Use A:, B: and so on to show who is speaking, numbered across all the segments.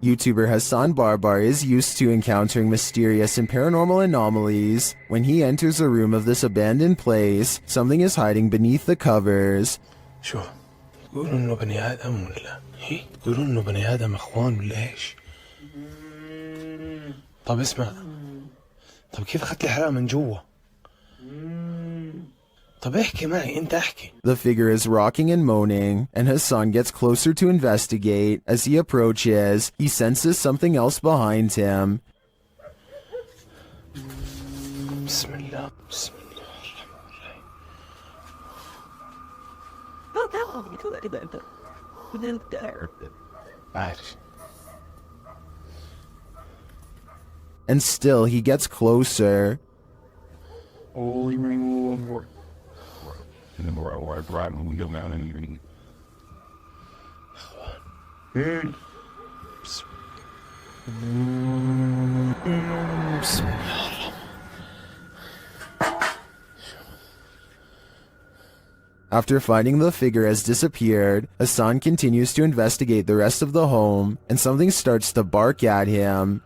A: YouTuber Hassan Barbar is used to encountering mysterious and paranormal anomalies. When he enters a room of this abandoned place, something is hiding beneath the covers.
B: شو يقولوا انه بني ادم ولا هي يقولوا انه بني ادم اخوان ولا ايش؟ طب اسمع، طب كيف اخذت لي حرقه من جوا؟ طب احكي معي، انت احكي.
A: The figure is rocking and moaning, and Hassan gets closer to investigate. As he approaches, he senses something else behind him.
B: بسم الله بسم الله الرحمن الرحيم. عارف.
A: And still he gets closer. After finding the figure has disappeared, Hassan continues to investigate the rest of the home, and something starts to bark at him.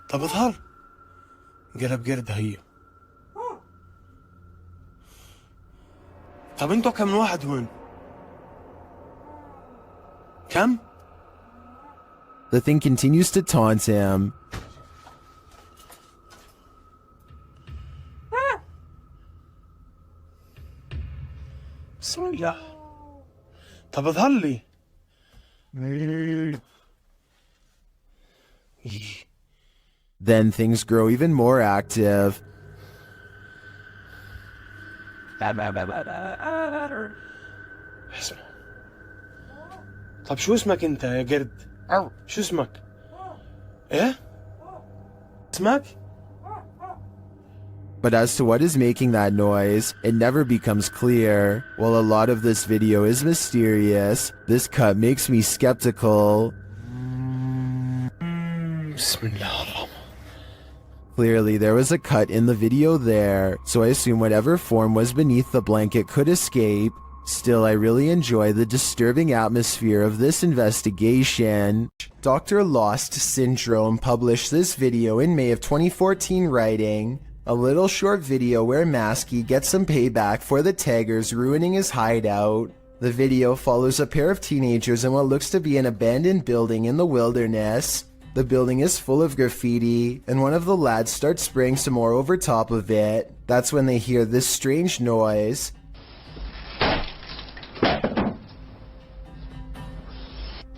B: طب اظهر قلب قرد هي. طب انتوا كم واحد هون؟ كم؟
A: The thing continues to taunt him.
B: بسم الله. طب اظهر لي.
A: Then things grow even more active.
B: اسمع. طب شو اسمك انت يا قرد؟ شو اسمك؟ ايه؟ اسمك؟
A: But as to what is making that noise, it never becomes clear. While a lot of this video is mysterious, this cut makes me skeptical. Clearly, there was a cut in the video there, so I assume whatever form was beneath the blanket could escape. Still, I really enjoy the disturbing atmosphere of this investigation. Dr. Lost Syndrome published this video in May of 2014, writing, "A little short video where Masky gets some payback for the taggers ruining his hideout." The video follows a pair of teenagers in what looks to be an abandoned building in the wilderness. The building is full of graffiti, and one of the lads starts spraying some more over top of it. That's when they hear this strange noise.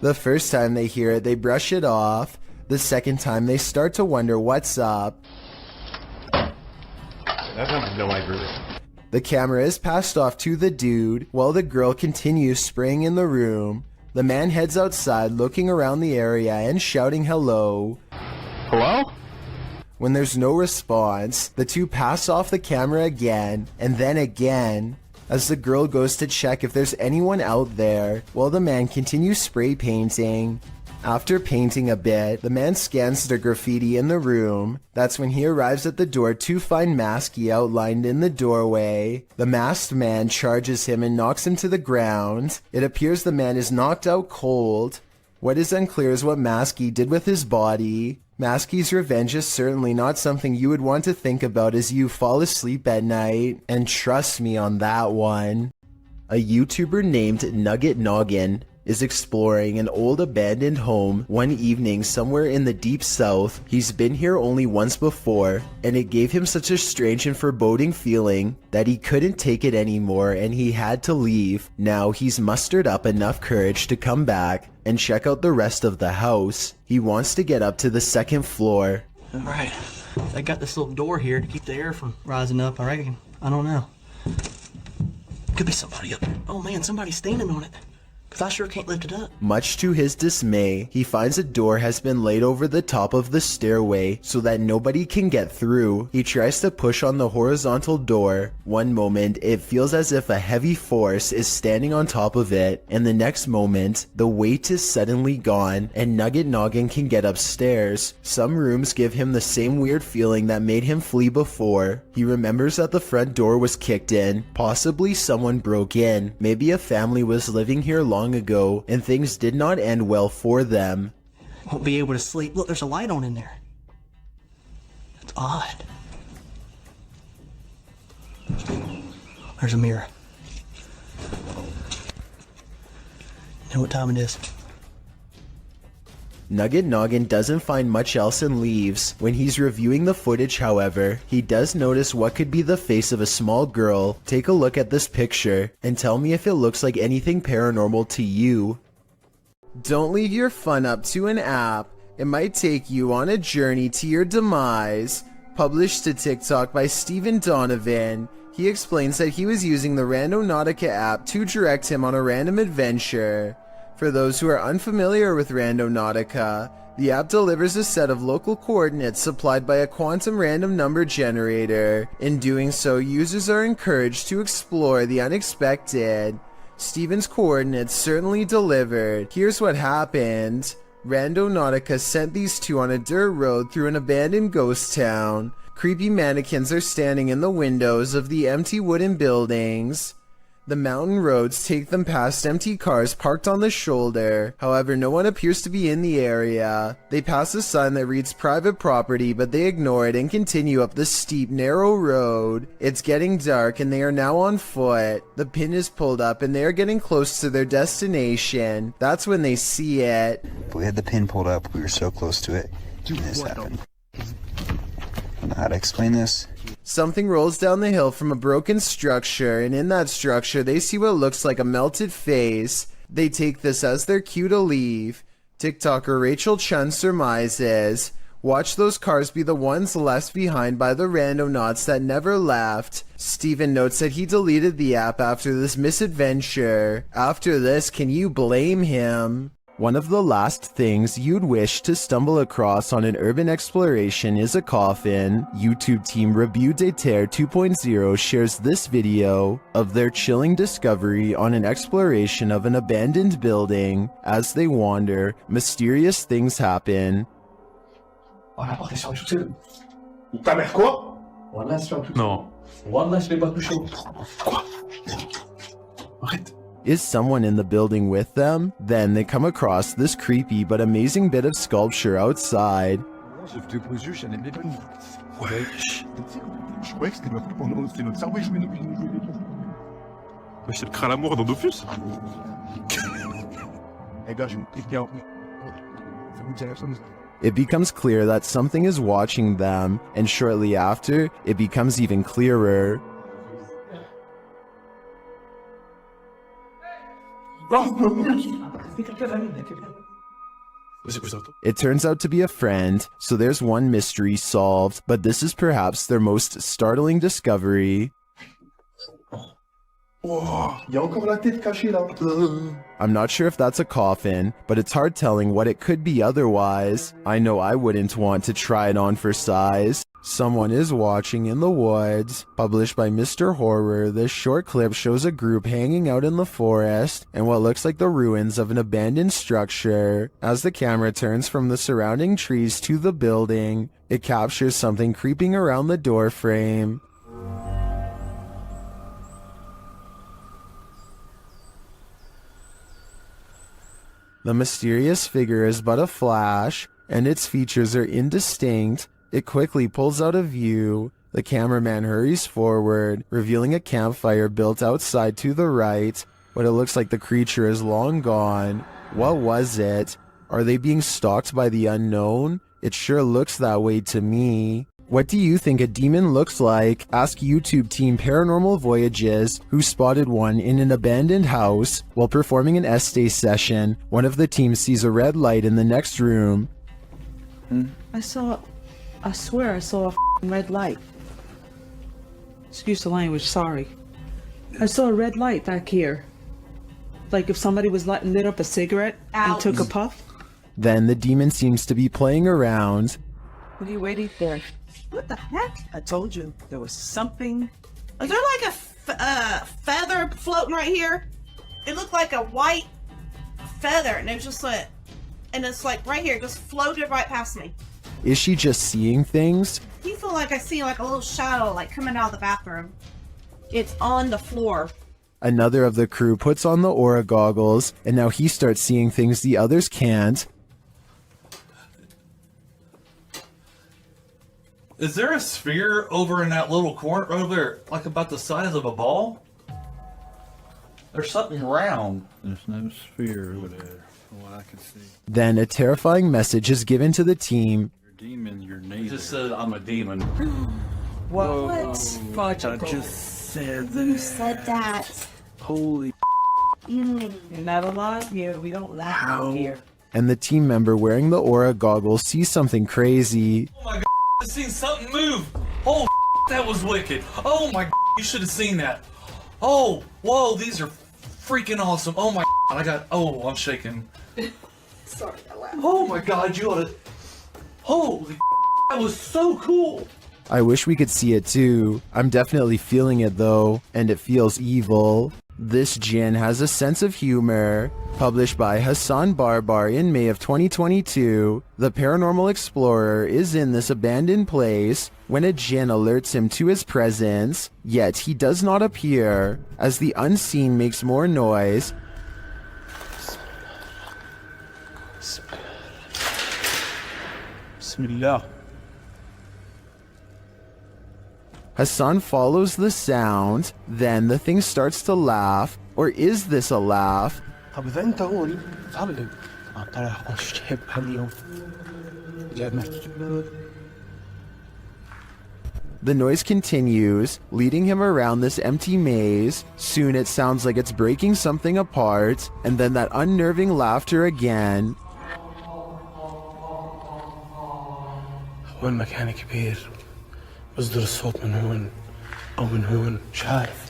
A: The first time they hear it, they brush it off. The second time, they start to wonder what's up. The camera is passed off to the dude, while the girl continues spraying in the room. The man heads outside, looking around the area and shouting hello.
B: Hello?
A: When there's no response, the two pass off the camera again, and then again, as the girl goes to check if there's anyone out there, while the man continues spray painting. After painting a bit, the man scans the graffiti in the room. That's when he arrives at the door to find Masky outlined in the doorway. The masked man charges him and knocks him to the ground. It appears the man is knocked out cold. What is unclear is what Masky did with his body. Masky's revenge is certainly not something you would want to think about as you fall asleep at night, and trust me on that one. A YouTuber named Nugget Noggin is exploring an old abandoned home one evening somewhere in the deep south. He's been here only once before, and it gave him such a strange and foreboding feeling that he couldn't take it anymore and he had to leave. Now he's mustered up enough courage to come back and check out the rest of the house. He wants to get up to the second floor.
C: Alright, they got this little door here to keep the air from rising up, I reckon. I don't know. Could be somebody up there. Oh man, somebody's standing on it. Cause I sure can't lift it up.
A: Much to his dismay, he finds a door has been laid over the top of the stairway so that nobody can get through. He tries to push on the horizontal door. One moment, it feels as if a heavy force is standing on top of it, and the next moment, the weight is suddenly gone, and Nugget Noggin can get upstairs. Some rooms give him the same weird feeling that made him flee before. He remembers that the front door was kicked in. Possibly someone broke in. Maybe a family was living here long long ago, and things did not end well for them.
C: Won't be able to sleep. Look, there's a light on in there. It's odd. There's a mirror. You know what time it is?
A: Nugget Noggin doesn't find much else and leaves. When he's reviewing the footage, however, he does notice what could be the face of a small girl. Take a look at this picture and tell me if it looks like anything paranormal to you. Don't leave your fun up to an app. It might take you on a journey to your demise. Published to TikTok by Stephen Donovan. He explains that he was using the Randonautica app to direct him on a random adventure. For those who are unfamiliar with Randonautica, the app delivers a set of local coordinates supplied by a quantum random number generator. In doing so, users are encouraged to explore the unexpected. Steven's coordinates certainly delivered. Here's what happened. Randonautica sent these two on a dirt road through an abandoned ghost town. Creepy mannequins are standing in the windows of the empty wooden buildings. The mountain roads take them past empty cars parked on the shoulder. However, no one appears to be in the area. They pass a sign that reads private property, but they ignore it and continue up the steep, narrow road. It's getting dark and they are now on foot. The pin is pulled up and they are getting close to their destination. That's when they see it.
D: If we had the pin pulled up, we were so close to it, and this happened. I don't know how to explain this.
A: Something rolls down the hill from a broken structure, and in that structure they see what looks like a melted face. They take this as their cue to leave. TikToker Rachel Chun surmises, watch those cars be the ones left behind by the randonauts that never left. Steven notes that he deleted the app after this misadventure. After this, can you blame him? One of the last things you'd wish to stumble across on an urban exploration is a coffin. YouTube team Review de Terre 2.0 shares this video of their chilling discovery on an exploration of an abandoned building. As they wander, mysterious things happen.
E: On a porté sur le tout. Ta mère quoi? Voilà sur le tout. Non. Voilà, je l'ai pas touché. Quoi? Arrête.
A: Is someone in the building with them? Then they come across this creepy but amazing bit of sculpture outside.
E: Wesh.
F: Je croyais que c'était notre cerveau et je jouais nos jeux.
E: Wesh, c'est le crâne à mort dans Dofus.
F: Les gars, je vais me piquer en... Ça vous dit la chose?
A: It becomes clear that something is watching them, and shortly after, it becomes even clearer. It turns out to be a friend, so there's one mystery solved, but this is perhaps their most startling discovery.
F: Oh, il y a encore la tête cachée là.
A: I'm not sure if that's a coffin, but it's hard telling what it could be otherwise. I know I wouldn't want to try it on for size. Someone is watching in the woods. Published by Mr. Horror, this short clip shows a group hanging out in the forest and what looks like the ruins of an abandoned structure. As the camera turns from the surrounding trees to the building, it captures something creeping around the door frame. The mysterious figure is but a flash, and its features are indistinct. It quickly pulls out of view. The cameraman hurries forward, revealing a campfire built outside to the right, but it looks like the creature is long gone. What was it? Are they being stalked by the unknown? It sure looks that way to me. What do you think a demon looks like? Ask YouTube team Paranormal Voyages, who spotted one in an abandoned house. While performing an essay session, one of the team sees a red light in the next room.
G: I swear I saw a red light. Excuse the language, sorry. I saw a red light back here. Like if somebody was lit up a cigarette and took a puff.
A: Then the demon seems to be playing around.
G: What are you waiting for?
H: What the heck?
G: I told you, there was something.
H: Is there like a feather floating right here? It looked like a white feather, and it was just like, and it's like right here, just floated right past me.
A: Is she just seeing things?
H: You feel like I see like a little shadow like coming out of the bathroom. It's on the floor.
A: Another of the crew puts on the aura goggles, and now he starts seeing things the others can't.
I: Is there a sphere over in that little corner over there, like about the size of a ball? There's something round.
J: There's no sphere over there, from what I can see.
A: Then a terrifying message is given to the team.
J: Your demon, your neighbor.
I: It just said I'm a demon.
H: What?
J: Fudge, I just said
H: Who said that?
J: holy
G: You're not allowed here. We don't laugh out here.
A: And the team member wearing the aura goggles sees something crazy.
I: Oh my god, I seen something move. Oh, that was wicked. Oh my god, you should have seen that. Oh, whoa, these are freaking awesome. Oh my god, I'm shaking.
H: Sorry, I laughed.
I: Oh my god, you oughta. Holy that was so cool.
A: I wish we could see it too. I'm definitely feeling it though, and it feels evil. This Jinn has a sense of humor. Published by Hassan Barbar in May of 2022, the paranormal explorer is in this abandoned place when a Jinn alerts him to his presence, yet he does not appear. As the unseen makes more noise,
J: Bismillah.
A: Hassan follows the sound, then the thing starts to laugh. Or is this a laugh?
B: طب إذا أنت هون تعال ترى أخش تحب هاليوم
A: The noise continues, leading him around this empty maze. Soon it sounds like it's breaking something apart, and then that unnerving laughter again.
B: هو المكان كبير بصدر الصوت من هون أو من هون مش عارف.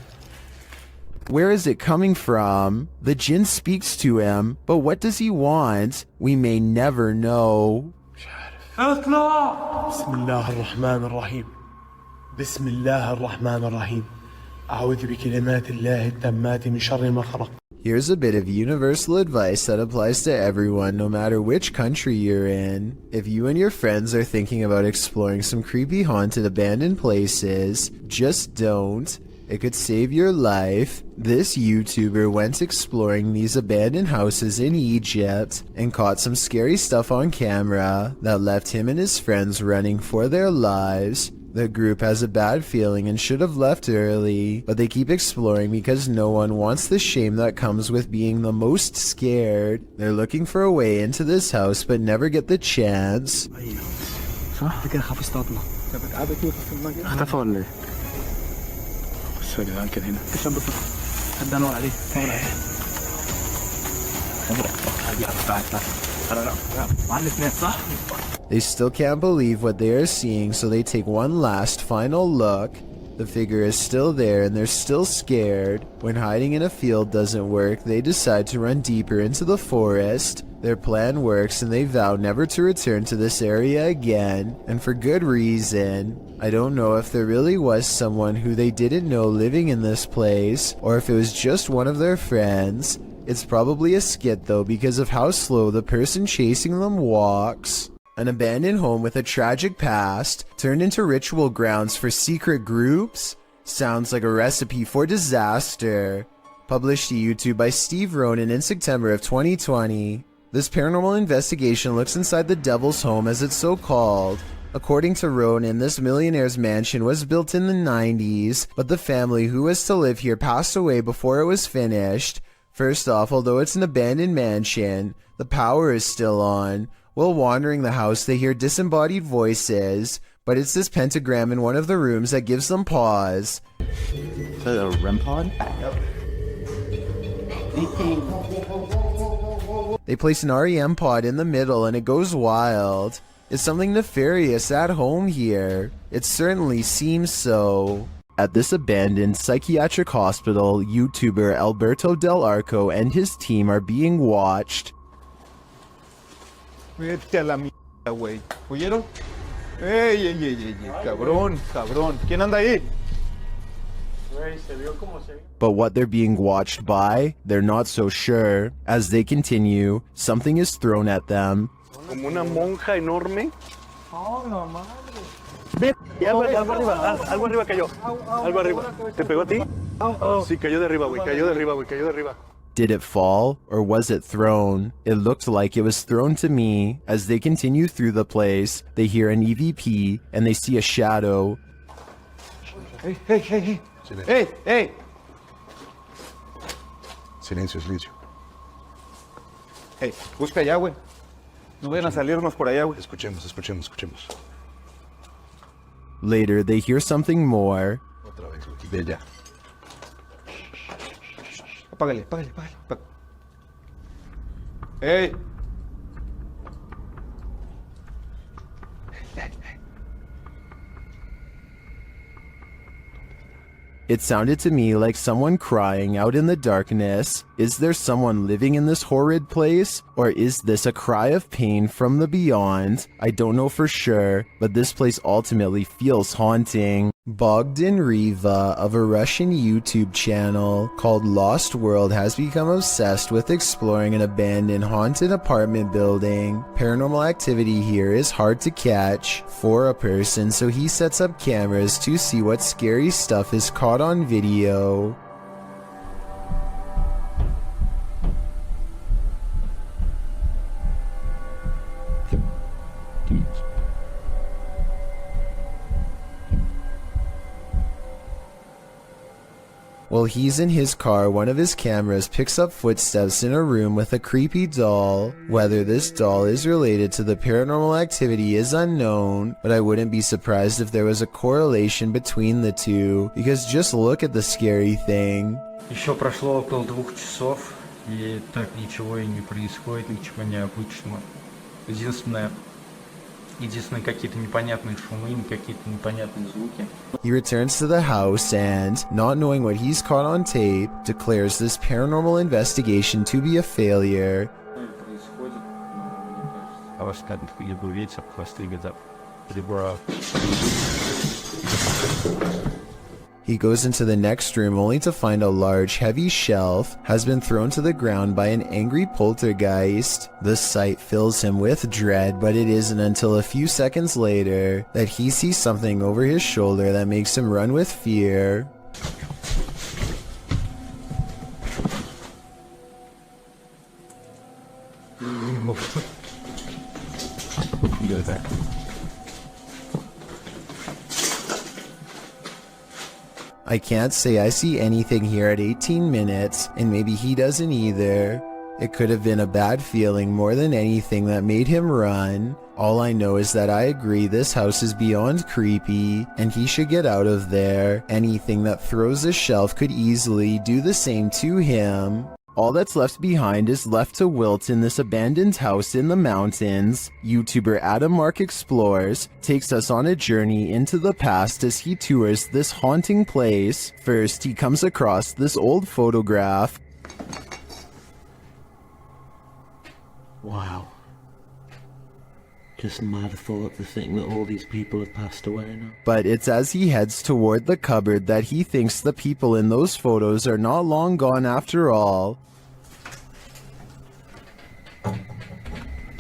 A: Where is it coming from? The Jinn speaks to him, but what does he want? We may never know.
B: اطلع بسم الله الرحمن الرحيم بسم الله الرحمن الرحيم أعوذ بكلمات الله التامات من شر ما خلق.
A: Here's a bit of universal advice that applies to everyone, no matter which country you're in. If you and your friends are thinking about exploring some creepy haunted abandoned places, just don't. It could save your life. This YouTuber went exploring these abandoned houses in Egypt and caught some scary stuff on camera that left him and his friends running for their lives. The group has a bad feeling and should have left early, but they keep exploring because no one wants the shame that comes with being the most scared. They're looking for a way into this house but never get the chance.
J: اختفى ولا ايه؟ بصوا يا جدعان كده هنا كشف بص حد انور عليه نور عليه وعلى الاثنين صح؟
A: They still can't believe what they are seeing, so they take one last final look. The figure is still there and they're still scared. When hiding in a field doesn't work, they decide to run deeper into the forest. Their plan works and they vow never to return to this area again, and for good reason. I don't know if there really was someone who they didn't know living in this place, or if it was just one of their friends. It's probably a skit though because of how slow the person chasing them walks. An abandoned home with a tragic past turned into ritual grounds for secret groups? Sounds like a recipe for disaster. Published to YouTube by Steve Ronan in September of 2020. This paranormal investigation looks inside the devil's home, as it's so called. According to Ronan, this millionaire's mansion was built in the 90s, but the family who was to live here passed away before it was finished. First off, although it's an abandoned mansion, the power is still on. While wandering the house, they hear disembodied voices, but it's this pentagram in one of the rooms that gives them pause.
D: Is that a REM pod?
A: They place an REM pod in the middle and it goes wild. Is something nefarious at home here? It certainly seems so. At this abandoned psychiatric hospital, YouTuber Alberto Del Arco and his team are being watched.
F: Vete a la mierda, güey. ¿Oyeron? ¡Ey! Cabrón, cabrón. ¿Quién anda ahí?
A: But what they're being watched by, they're not so sure. As they continue, something is thrown at them.
F: Como una monja enorme.
J: Ven, y algo arriba cayó. Algo arriba. ¿Te pegó a ti? Sí, cayó de arriba, güey. Cayó de arriba, güey. Cayó de arriba.
A: Did it fall, or was it thrown? It looked like it was thrown to me. As they continue through the place, they hear an EVP, and they see a shadow.
F: Hey, hey, hey, hey. Hey, hey.
D: Silencio, silencio.
F: Hey, busca allá, güey. No vayan a salirnos por allá, güey.
D: Escuchemos, escuchemos, escuchemos.
A: Later, they hear something more.
D: Otra vez, güey. Ve allá.
F: Apágale, apágale, apágale. Hey.
A: It sounded to me like someone crying out in the darkness. Is there someone living in this horrid place? Or is this a cry of pain from the beyond? I don't know for sure, but this place ultimately feels haunting. Bogdan Riva of a Russian YouTube channel called Lost World has become obsessed with exploring an abandoned haunted apartment building. Paranormal activity here is hard to catch for a person, so he sets up cameras to see what scary stuff is caught on video. While he's in his car, one of his cameras picks up footsteps in a room with a creepy doll. Whether this doll is related to the paranormal activity is unknown, but I wouldn't be surprised if there was a correlation between the two, because just look at the scary thing.
K: Еще прошло около 2 часов, и так ничего и не происходит, ничего необычного. Единственные какие-то непонятные шумы, какие-то непонятные звуки.
A: He returns to the house and, not knowing what he's caught on tape, declares this paranormal investigation to be a failure. He goes into the next room only to find a large, heavy shelf has been thrown to the ground by an angry poltergeist. The sight fills him with dread, but it isn't until a few seconds later that he sees something over his shoulder that makes him run with fear.
J: Go there.
A: I can't say I see anything here at 18 minutes, and maybe he doesn't either. It could have been a bad feeling more than anything that made him run. All I know is that I agree this house is beyond creepy, and he should get out of there. Anything that throws a shelf could easily do the same to him. All that's left behind is left to wilt in this abandoned house in the mountains. YouTuber Adam Mark Explores takes us on a journey into the past as he tours this haunting place. First, he comes across this old photograph.
C: Wow. Just mad thought to think that all these people have passed away now.
A: But it's as he heads toward the cupboard that he thinks the people in those photos are not long gone after all.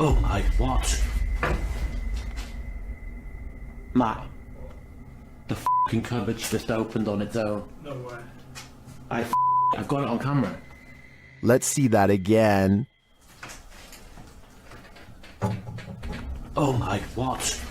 C: Oh my, what? Matt, the fucking cupboard's just opened on its own.
B: No way.
C: I've got it on camera.
A: Let's see that again.
C: Oh my, what?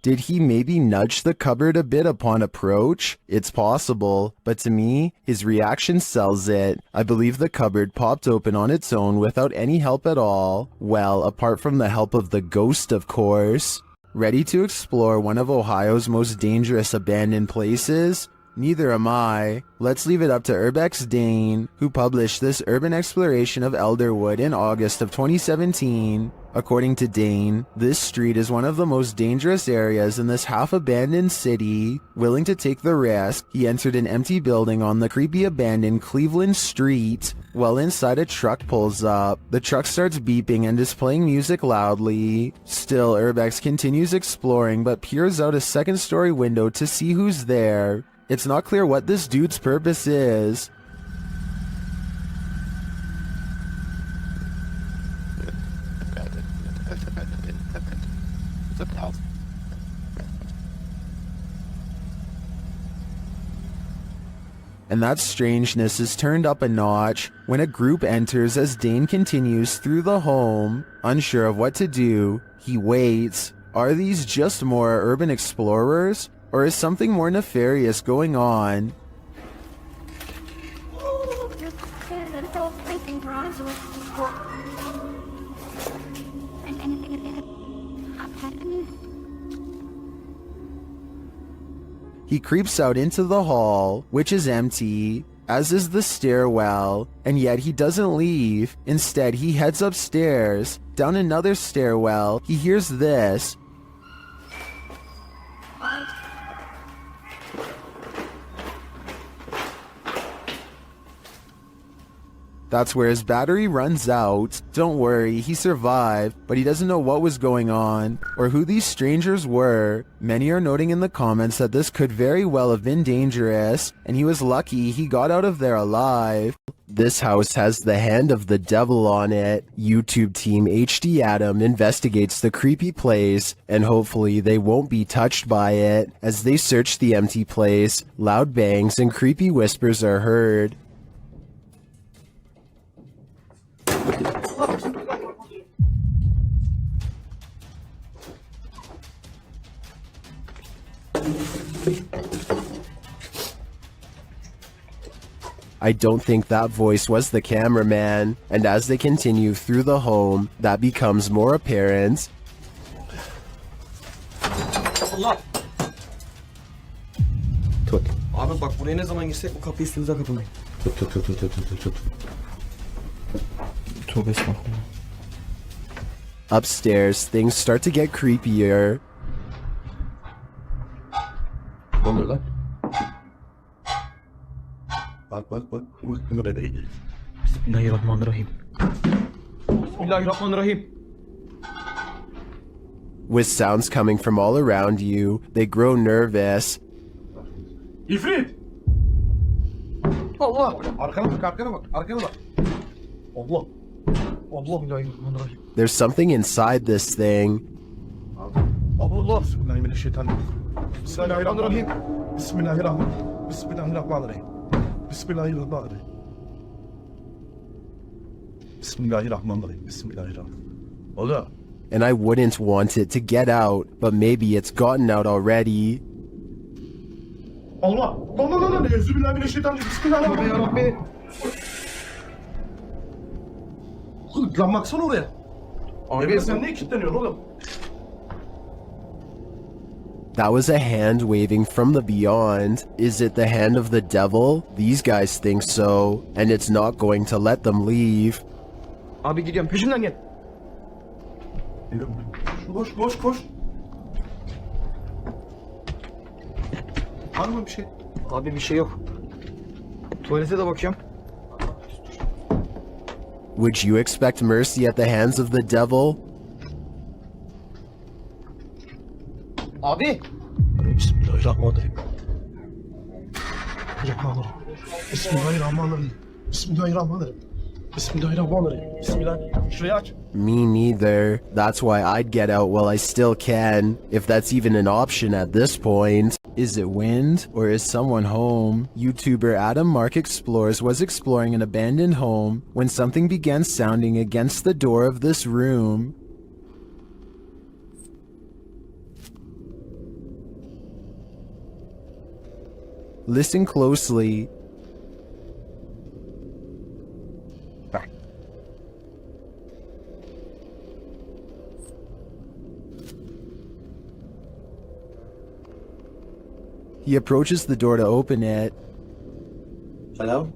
A: Did he maybe nudge the cupboard a bit upon approach? It's possible, but to me, his reaction sells it. I believe the cupboard popped open on its own without any help at all. Well, apart from the help of the ghost, of course. Ready to explore one of Ohio's most dangerous abandoned places? Neither am I. Let's leave it up to Urbex Dane, who published this urban exploration of Elderwood in August of 2017. According to Dane, this street is one of the most dangerous areas in this half-abandoned city. Willing to take the risk, he entered an empty building on the creepy abandoned Cleveland Street. While inside, a truck pulls up. The truck starts beeping and is playing music loudly. Still, Urbex continues exploring but peers out a second-story window to see who's there. It's not clear what this dude's purpose is.
D: It's a pal.
A: And that strangeness is turned up a notch when a group enters as Dane continues through the home. Unsure of what to do, he waits. Are these just more urban explorers, or is something more nefarious going on? He creeps out into the hall, which is empty, as is the stairwell, and yet he doesn't leave. Instead, he heads upstairs. Down another stairwell, he hears this. That's where his battery runs out. Don't worry, he survived, but he doesn't know what was going on or who these strangers were. Many are noting in the comments that this could very well have been dangerous, and he was lucky he got out of there alive. This house has the hand of the devil on it. YouTube team HD Adam investigates the creepy place, and hopefully they won't be touched by it. As they search the empty place, loud bangs and creepy whispers are heard. I don't think that voice was the cameraman, and as they continue through the home, that becomes more apparent.
L: Allah. Tut. Abi bak buraya ne zaman girsek bu kapıyı üstümüze kapamayın. Tut. Tövbe estağfurullah.
A: Upstairs, things start to get creepier.
E: Ne oluyor lan? Bak. Burada değil.
L: Bismillahirrahmanirrahim. Bismillahirrahmanirrahim.
A: With sounds coming from all around you, they grow nervous.
E: İfrit! Allah! Arkana bak. Allah! Bismillahirrahmanirrahim.
A: There's something inside this thing.
E: Allah! Bismillahirrahmanirrahim. Bismillahirrahmanirrahim. Allah!
A: And I wouldn't want it to get out, but maybe it's gotten out already.
E: Allah! Bismillahirrahmanirrahim. Lan baksana oraya. Abi sen niye kilitleniyorsun oğlum?
A: That was a hand waving from the beyond. Is it the hand of the devil? These guys think so, and it's not going to let them leave.
L: Abi gidiyorum peşimden gel.
E: Koş. Var mı bir şey?
L: Abi bir şey yok. Tuvalete de bakıyorum.
A: Would you expect mercy at the hands of the devil?
L: Abi.
E: Bismillahirrahmanirrahim. Bismillah. Şurayı aç.
A: Me neither. That's why I'd get out while I still can, if that's even an option at this point. Is it wind, or is someone home? YouTuber Adam Mark Explores was exploring an abandoned home when something began sounding against the door of this room. Listen closely. He approaches the door to open it.
L: Hello?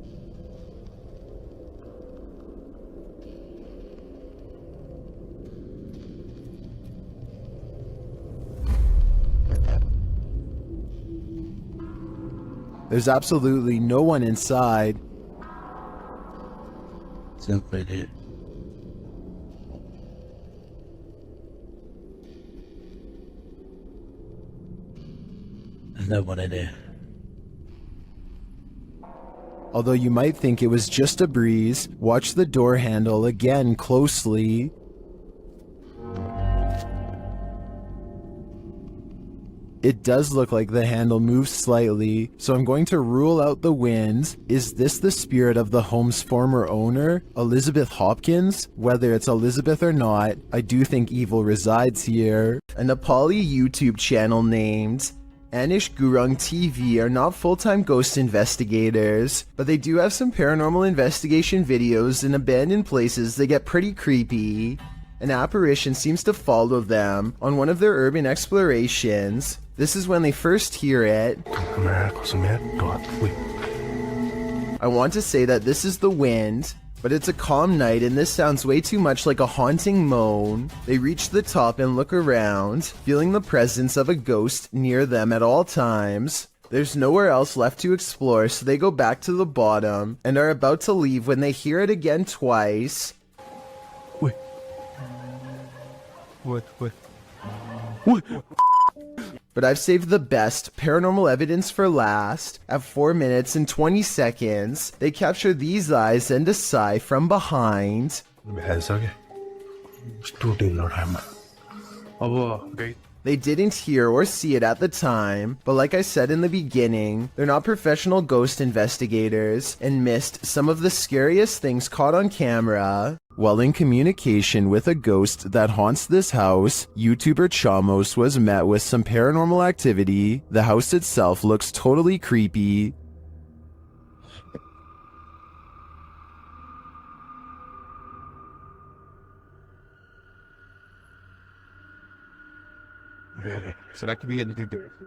A: There's absolutely no one inside.
E: Simply. There's no one in here.
A: Although you might think it was just a breeze, watch the door handle again closely. It does look like the handle moves slightly, so I'm going to rule out the wind. Is this the spirit of the home's former owner, Elizabeth Hopkins? Whether it's Elizabeth or not, I do think evil resides here. A Nepali YouTube channel named Anish Gurung TV are not full-time ghost investigators, but they do have some paranormal investigation videos in abandoned places that get pretty creepy. An apparition seems to follow them on one of their urban explorations. This is when they first hear it. I want to say that this is the wind, but it's a calm night and this sounds way too much like a haunting moan. They reach the top and look around, feeling the presence of a ghost near them at all times. There's nowhere else left to explore, so they go back to the bottom and are about to leave when they hear it again twice.
J: Wait.
A: But I've saved the best paranormal evidence for last. At 4 minutes and 20 seconds, they capture these eyes and a sigh from behind. They didn't hear or see it at the time, but like I said in the beginning, they're not professional ghost investigators and missed some of the scariest things caught on camera. While in communication with a ghost that haunts this house, YouTuber Chamos was met with some paranormal activity. The house itself looks totally creepy.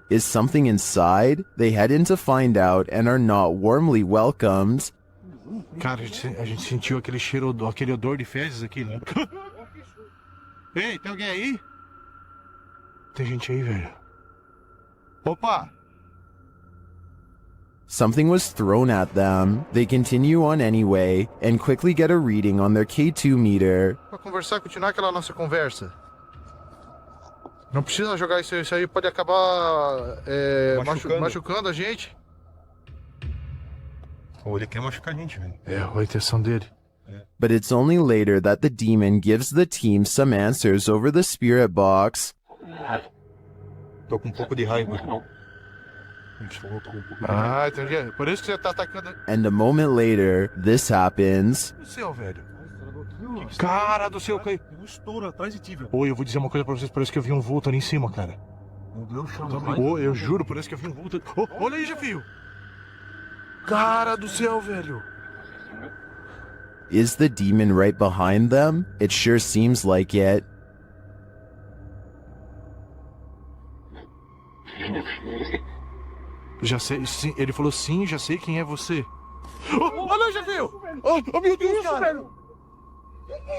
A: Is something inside? They head in to find out and are not warmly welcomed.
J: Cara, a gente sentiu aquele cheiro, aquele odor de fezes aqui, né? Ei, tem alguém aí? Tem gente aí, velho. Opa!
A: Something was thrown at them. They continue on anyway and quickly get a reading on their K2 meter.
J: Pra conversar, continuar aquela nossa conversa. Não precisa jogar isso aí pode acabar machucando a gente.
K: Ou ele quer machucar a gente, velho.
J: É, a intenção dele.
A: But it's only later that the demon gives the team some answers over the spirit box.
K: Tô com um pouco de raiva.
J: Ah, entendi. Por isso que você tá atacando.
A: And a moment later, this happens.
J: Do céu, velho. Cara do céu, caiu. Tem um estouro atrás de ti, velho. Oi, eu vou dizer uma coisa pra vocês, parece que eu vi um vulto ali em cima, cara. Meu Deus, eu juro, parece que eu vi um vulto. Oh, olha aí, Jefio. Cara do céu, velho.
A: Is the demon right behind them? It sure seems like it.
J: Já sei, sim, ele falou sim, já sei quem é você. Oh, olha aí, Jefio. Oh, meu Deus, cara.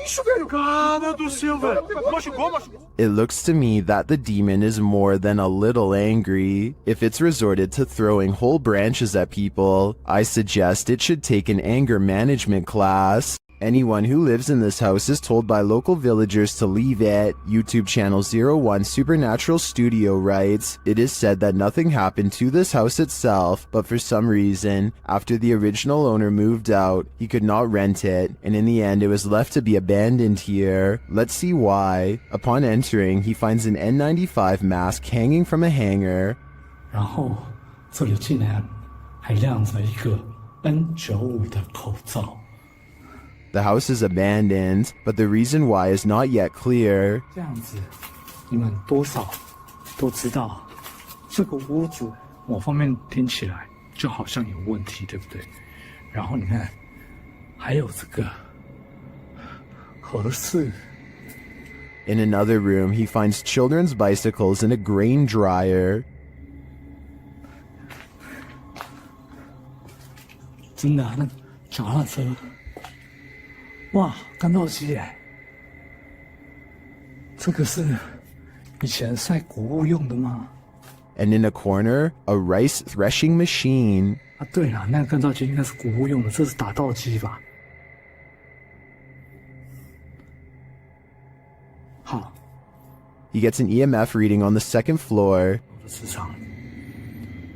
J: Isso, velho. Cara do céu, velho. Machucou.
A: It looks to me that the demon is more than a little angry. If it's resorted to throwing whole branches at people, I suggest it should take an anger management class. Anyone who lives in this house is told by local villagers to leave it. YouTube channel 01 Supernatural Studio writes, it is said that nothing happened to this house itself, but for some reason, after the original owner moved out, he could not rent it, and in the end it was left to be abandoned here. Let's see why. Upon entering, he finds an N95 mask hanging from a hanger.
M: 然后这里竟然还亮着一个 N95 的口罩。
A: The house is abandoned, but the reason why is not yet clear.
M: 这样子，你们多少都知道，这个屋主某方面听起来就好像有问题，对不对？然后你看，还有这个合适。
A: In another room, he finds children's bicycles and a grain dryer.
M: 真的，那脚踏车。 哇，干豆机耶！这个是以前晒谷物用的吗？
A: And in a corner, a rice threshing machine.
M: 啊，对了，那个干燥机应该是谷物用的，这是打稻机吧？好。
A: He gets an EMF reading on the second floor.
M: 磁场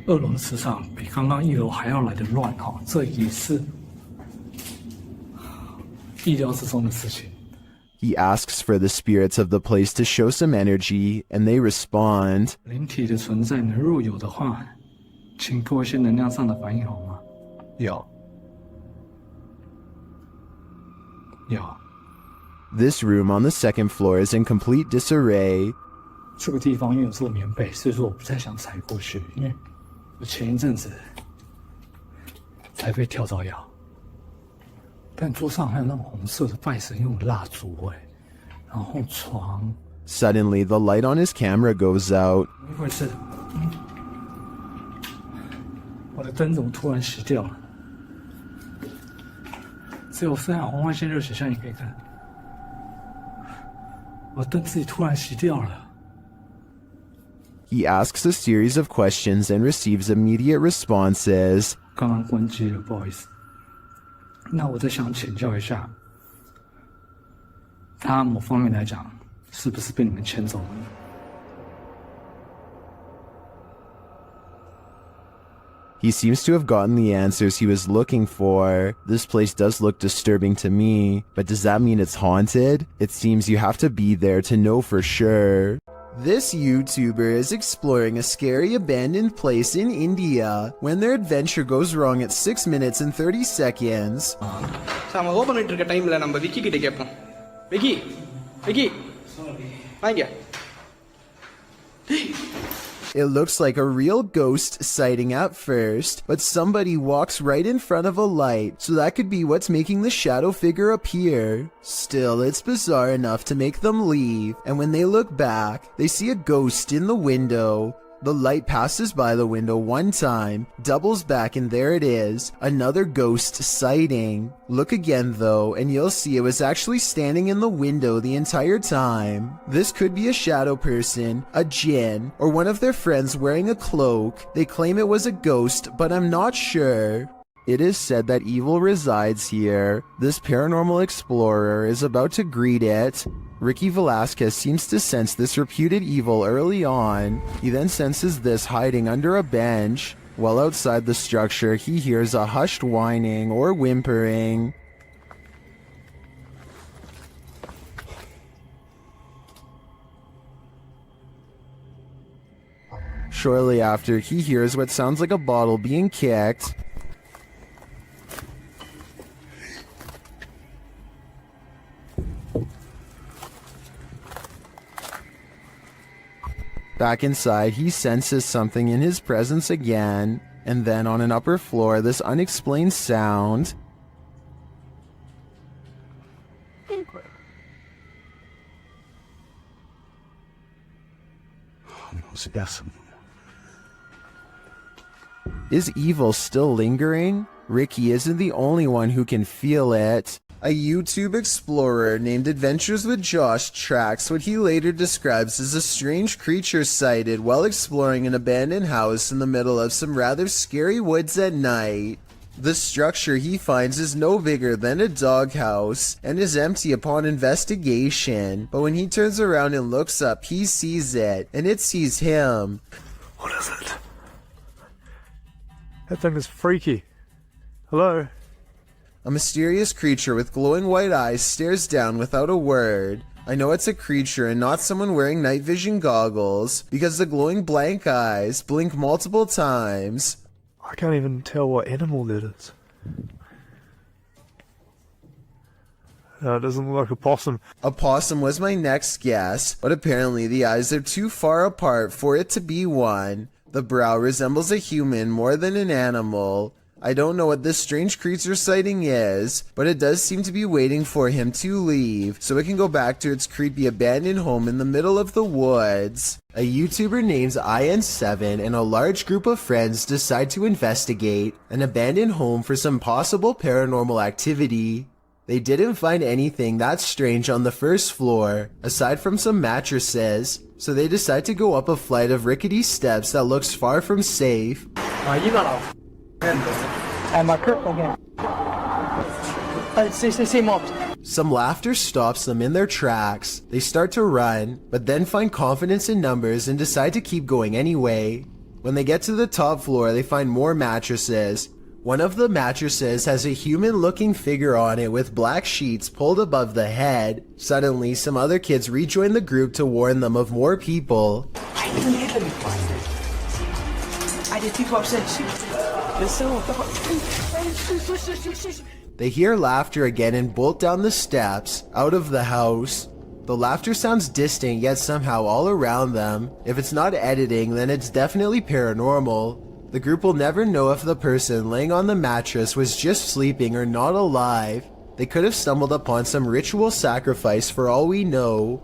M: ，2楼的磁场比刚刚1楼还要来得乱哈，这也是。 意料之中的事情，
A: He asks for the spirits of the place to show some energy, and they respond.
M: 灵体的存在呢，若有的话，请给我一些能量上的反应好吗？有。有。
A: This room on the second floor is in complete disarray.
M: 这个地方因为有做棉被，所以说我不太想踩过去，因为我前一阵子才被跳蚤咬。但桌上还有那种红色的拜神用的蜡烛然后床。
A: Suddenly, the light on his camera goes out.
M: 一会儿是，我的灯怎么突然熄掉了？只有分红外线热显像也可以看。我灯自己突然熄掉了。
A: He asks a series of questions and receives immediate responses.
M: 刚刚关机了，不好意思。那我再想请教一下，他某方面来讲，是不是被你们牵走了呢？
A: He seems to have gotten the answers he was looking for. This place does look disturbing to me, but does that mean it's haunted? It seems you have to be there to know for sure. This YouTuber is exploring a scary abandoned place in India when their adventure goes wrong at 6 minutes and 30 seconds.
N: நம்ம open பண்ணிட்டு இருக்க டைம்ல நம்ம விக்கி கிட்ட கேட்போம். விக்கி வாங்க.
A: It looks like a real ghost sighting at first, but somebody walks right in front of a light, so that could be what's making the shadow figure appear. Still, it's bizarre enough to make them leave, and when they look back, they see a ghost in the window. The light passes by the window one time, doubles back, and there it is, another ghost sighting. Look again though, and you'll see it was actually standing in the window the entire time. This could be a shadow person, a djinn, or one of their friends wearing a cloak. They claim it was a ghost, but I'm not sure. It is said that evil resides here. This paranormal explorer is about to greet it. Ricky Velasquez seems to sense this reputed evil early on. He then senses this hiding under a bench. While outside the structure, he hears a hushed whining or whimpering. Shortly after, he hears what sounds like a bottle being kicked. Back inside, he senses something in his presence again, and then on an upper floor, this unexplained sound. Is evil still lingering? Ricky isn't the only one who can feel it. A YouTube explorer named Adventures with Josh tracks what he later describes as a strange creature sighted while exploring an abandoned house in the middle of some rather scary woods at night. The structure he finds is no bigger than a doghouse and is empty upon investigation, but when he turns around and looks up, he sees it, and it sees him.
J: What is it? That thing is freaky. Hello?
A: A mysterious creature with glowing white eyes stares down without a word. I know it's a creature and not someone wearing night vision goggles, because the glowing blank eyes blink multiple times.
J: I can't even tell what animal that is. No, it doesn't look like a possum.
A: A possum was my next guess, but apparently the eyes are too far apart for it to be one. The brow resembles a human more than an animal. I don't know what this strange creature sighting is, but it does seem to be waiting for him to leave, so it can go back to its creepy abandoned home in the middle of the woods. A YouTuber named IN7 and a large group of friends decide to investigate an abandoned home for some possible paranormal activity. They didn't find anything that strange on the first floor, aside from some mattresses, so they decide to go up a flight of rickety steps that looks far from safe. Some laughter stops them in their tracks. They start to run, but then find confidence in numbers and decide to keep going anyway. When they get to the top floor, they find more mattresses. One of the mattresses has a human-looking figure on it with black sheets pulled above the head. Suddenly, some other kids rejoin the group to warn them of more people. They hear laughter again and bolt down the steps, out of the house. The laughter sounds distant, yet somehow all around them. If it's not editing, then it's definitely paranormal. The group will never know if the person laying on the mattress was just sleeping or not alive. They could have stumbled upon some ritual sacrifice for all we know.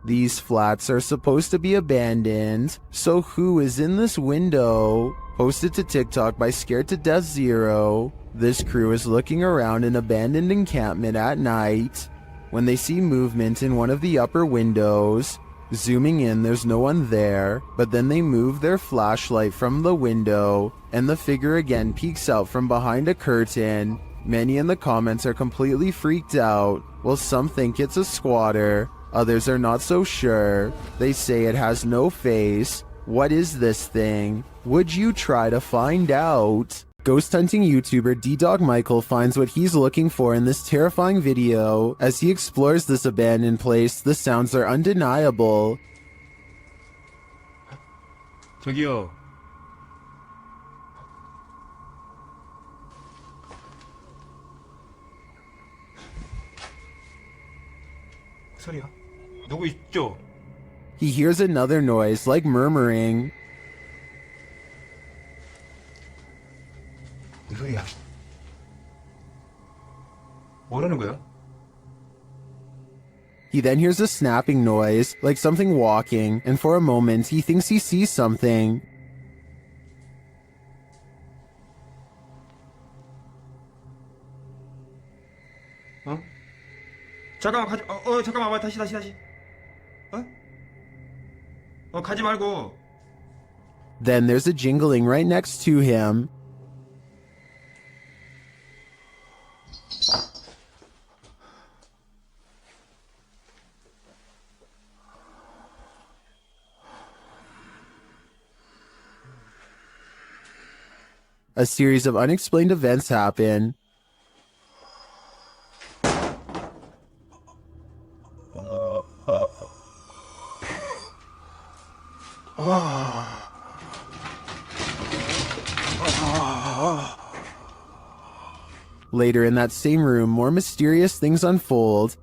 A: These flats are supposed to be abandoned, so who is in this window? Posted to TikTok by Scared to Death Zero. This crew is looking around an abandoned encampment at night when they see movement in one of the upper windows. Zooming in, there's no one there, but then they move their flashlight from the window, and the figure again peeks out from behind a curtain. Many in the comments are completely freaked out, while some think it's a squatter, others are not so sure. They say it has no face. What is this thing? Would you try to find out? Ghost hunting YouTuber D-Dog Michael finds what he's looking for in this terrifying video. As he explores this abandoned place, the sounds are undeniable.
O: 저기요. 소리야? 누구 있죠?
A: He hears another noise, like murmuring.
O: 무슨 소리야? 뭐라는 거야?
A: He then hears a snapping noise, like something walking, and for a moment he thinks he sees something.
O: 어? 잠깐만 가지. 잠깐만 다시. 가지 말고.
A: Then there's a jingling right next to him. A series of unexplained events happen. Later in that same room, more mysterious things unfold.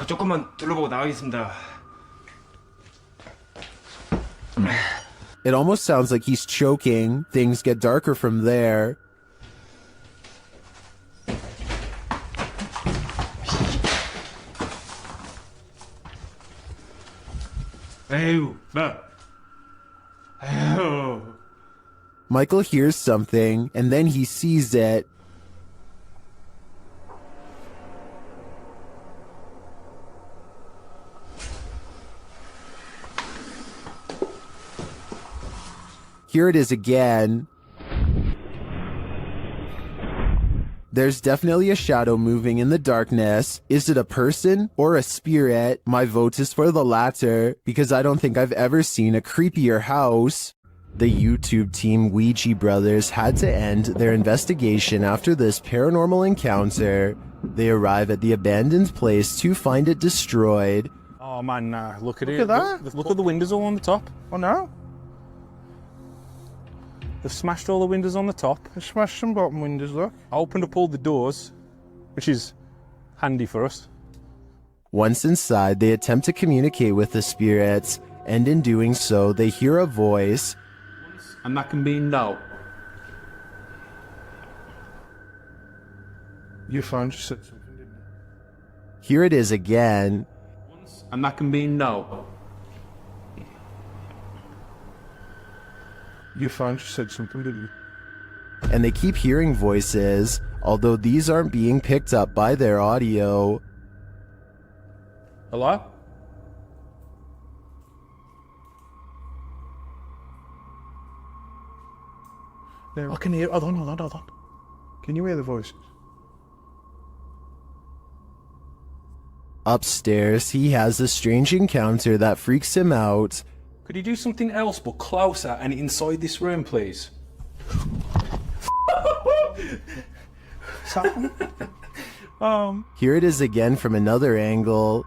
O: 조금만 둘러보고 나가겠습니다.
A: It almost sounds like he's choking. Things get darker from there.
O: 에휴, 에휴.
A: Michael hears something, and then he sees it. Here it is again. There's definitely a shadow moving in the darkness. Is it a person or a spirit? My vote is for the latter, because I don't think I've ever seen a creepier house. The YouTube team Ouija Brothers had to end their investigation after this paranormal encounter. They arrive at the abandoned place to find it destroyed.
J: Oh man, nah, look at
F: Look
J: it.
F: at that.
J: Look at the windows all on the top.
F: Oh no.
J: They've smashed all the windows on the top.
F: They smashed some bottom windows, look.
J: I opened up all the doors, which is handy for us.
A: Once inside, they attempt to communicate with the spirits, and in doing so, they hear a voice.
K: And that can be no.
F: Your phone just said something, didn't it?
A: Here it is again.
K: And that can be no.
F: Your phone just said something, didn't it?
A: And they keep hearing voices, although these aren't being picked up by their audio.
J: Hello?
F: There.
J: I can hear. Hold on.
F: Can you hear the voices?
A: Upstairs, he has a strange encounter that freaks him out.
B: Could you do something else but closer and inside this room, please?
A: Here it is again from another angle.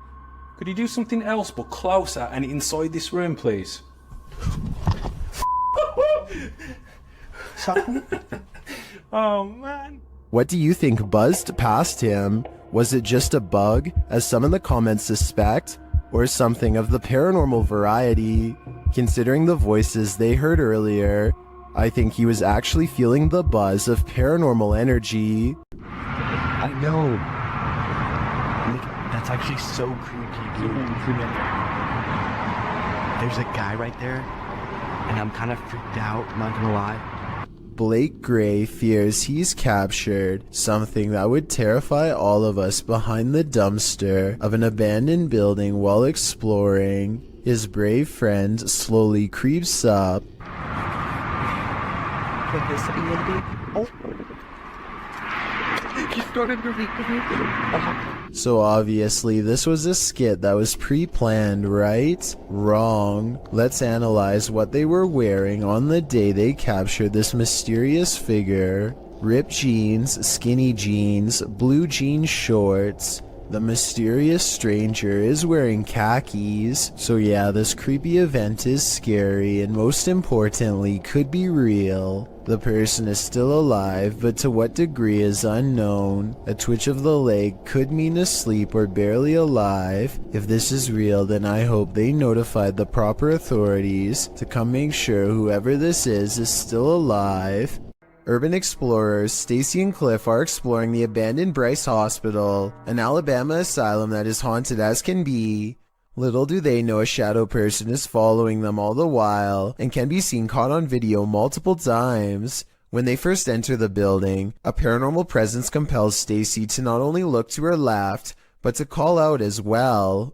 B: Could you do something else but closer and inside this room, please? Oh man.
A: What do you think buzzed past him? Was it just a bug, as some in the comments suspect, or something of the paranormal variety? Considering the voices they heard earlier, I think he was actually feeling the buzz of paranormal energy.
C: I know. Look, that's actually so creepy, dude. There's a guy right there, and I'm kind of freaked out, not gonna lie.
A: Blake Gray fears he's captured something that would terrify all of us behind the dumpster of an abandoned building while exploring. His brave friend slowly creeps up.
C: Put this a little bit. Oh. He started to leak.
A: So obviously this was a skit that was pre-planned, right? Wrong. Let's analyze what they were wearing on the day they captured this mysterious figure. Ripped jeans, skinny jeans, blue jean shorts. The mysterious stranger is wearing khakis. So yeah, this creepy event is scary and most importantly could be real. The person is still alive, but to what degree is unknown. A twitch of the leg could mean asleep or barely alive. If this is real, then I hope they notified the proper authorities to come make sure whoever this is still alive. Urban explorers Stacy and Cliff are exploring the abandoned Bryce Hospital, an Alabama asylum that is haunted as can be. Little do they know a shadow person is following them all the while and can be seen caught on video multiple times. When they first enter the building, a paranormal presence compels Stacy to not only look to her left, but to call out as well.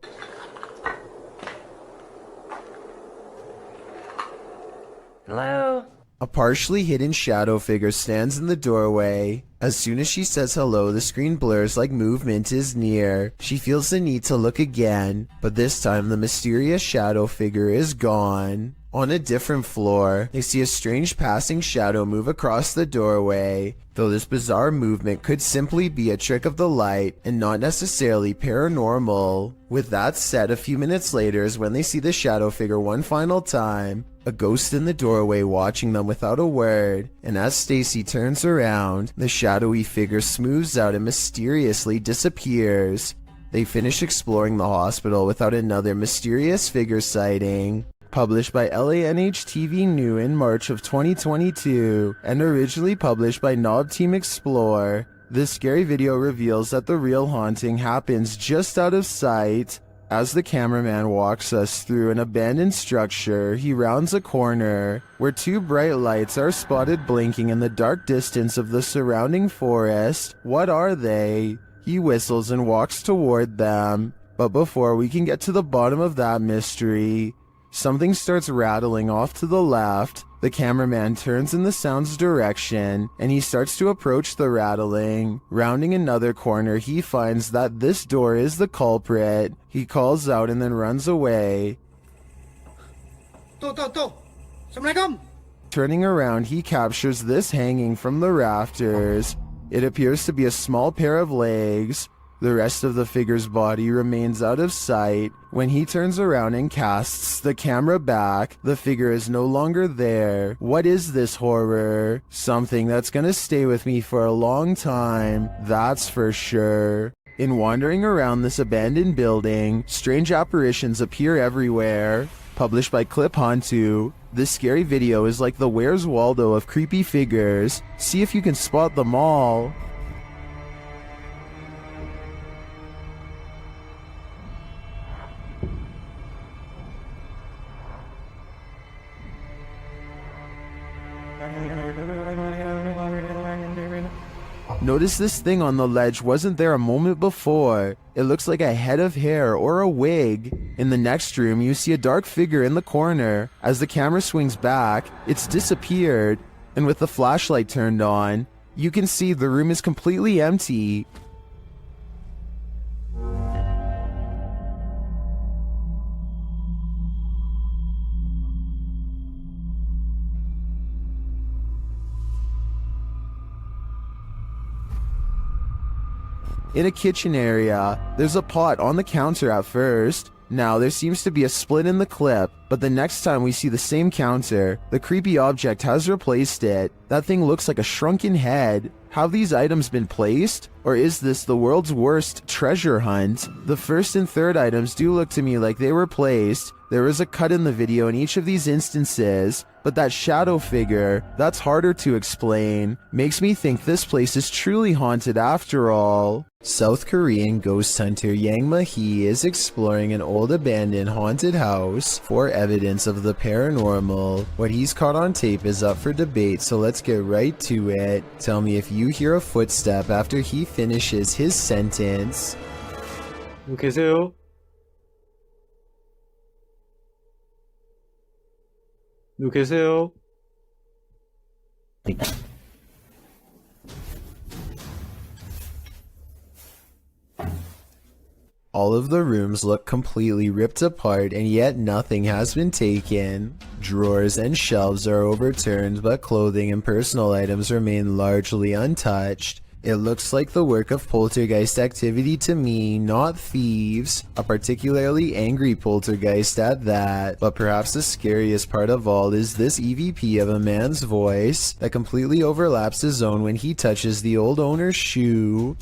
P: Hello?
A: A partially hidden shadow figure stands in the doorway. As soon as she says hello, the screen blurs like movement is near. She feels the need to look again, but this time the mysterious shadow figure is gone. On a different floor, they see a strange passing shadow move across the doorway, though this bizarre movement could simply be a trick of the light and not necessarily paranormal. With that said, a few minutes later is when they see the shadow figure one final time, a ghost in the doorway watching them without a word, and as Stacy turns around, the shadowy figure smooths out and mysteriously disappears. They finish exploring the hospital without another mysterious figure sighting. Published by LANH-TV New in March of 2022, and originally published by Knob Team Explore, this scary video reveals that the real haunting happens just out of sight. As the cameraman walks us through an abandoned structure, he rounds a corner, where two bright lights are spotted blinking in the dark distance of the surrounding forest. What are they? He whistles and walks toward them, but before we can get to the bottom of that mystery, something starts rattling off to the left. The cameraman turns in the sound's direction, and he starts to approach the rattling. Rounding another corner, he finds that this door is the culprit. He calls out and then runs away.
N: Assalamualaikum.
A: Turning around, he captures this hanging from the rafters. It appears to be a small pair of legs. The rest of the figure's body remains out of sight. When he turns around and casts the camera back, the figure is no longer there. What is this horror? Something that's gonna stay with me for a long time, that's for sure. In wandering around this abandoned building, strange apparitions appear everywhere. Published by Clip Hantu, this scary video is like the Where's Waldo of creepy figures. See if you can spot them all. Notice this thing on the ledge wasn't there a moment before. It looks like a head of hair or a wig. In the next room, you see a dark figure in the corner. As the camera swings back, it's disappeared. And with the flashlight turned on, you can see the room is completely empty. in a kitchen area. There's a pot on the counter at first. Now, there seems to be a split in the clip, but the next time we see the same counter, the creepy object has replaced it. That thing looks like a shrunken head. Have these items been placed? Or is this the world's worst treasure hunt? The first and third items do look to me like they were placed. There is a cut in the video in each of these instances, but that shadow figure, that's harder to explain. Makes me think this place is truly haunted after all. South Korean ghost hunter Yang Ma-hee is exploring an old abandoned haunted house for evidence of the paranormal. What he's caught on tape is up for debate, so let's get right to it. Tell me if you hear a footstep after he finishes his sentence.
M: 계세요? 계세요?
A: All of the rooms look completely ripped apart, and yet nothing has been taken. Drawers and shelves are overturned, but clothing and personal items remain largely untouched. It looks like the work of poltergeist activity to me, not thieves. A particularly angry poltergeist at that. But perhaps the scariest part of all is this EVP of a man's voice that completely overlaps his own when he touches the old owner's shoe.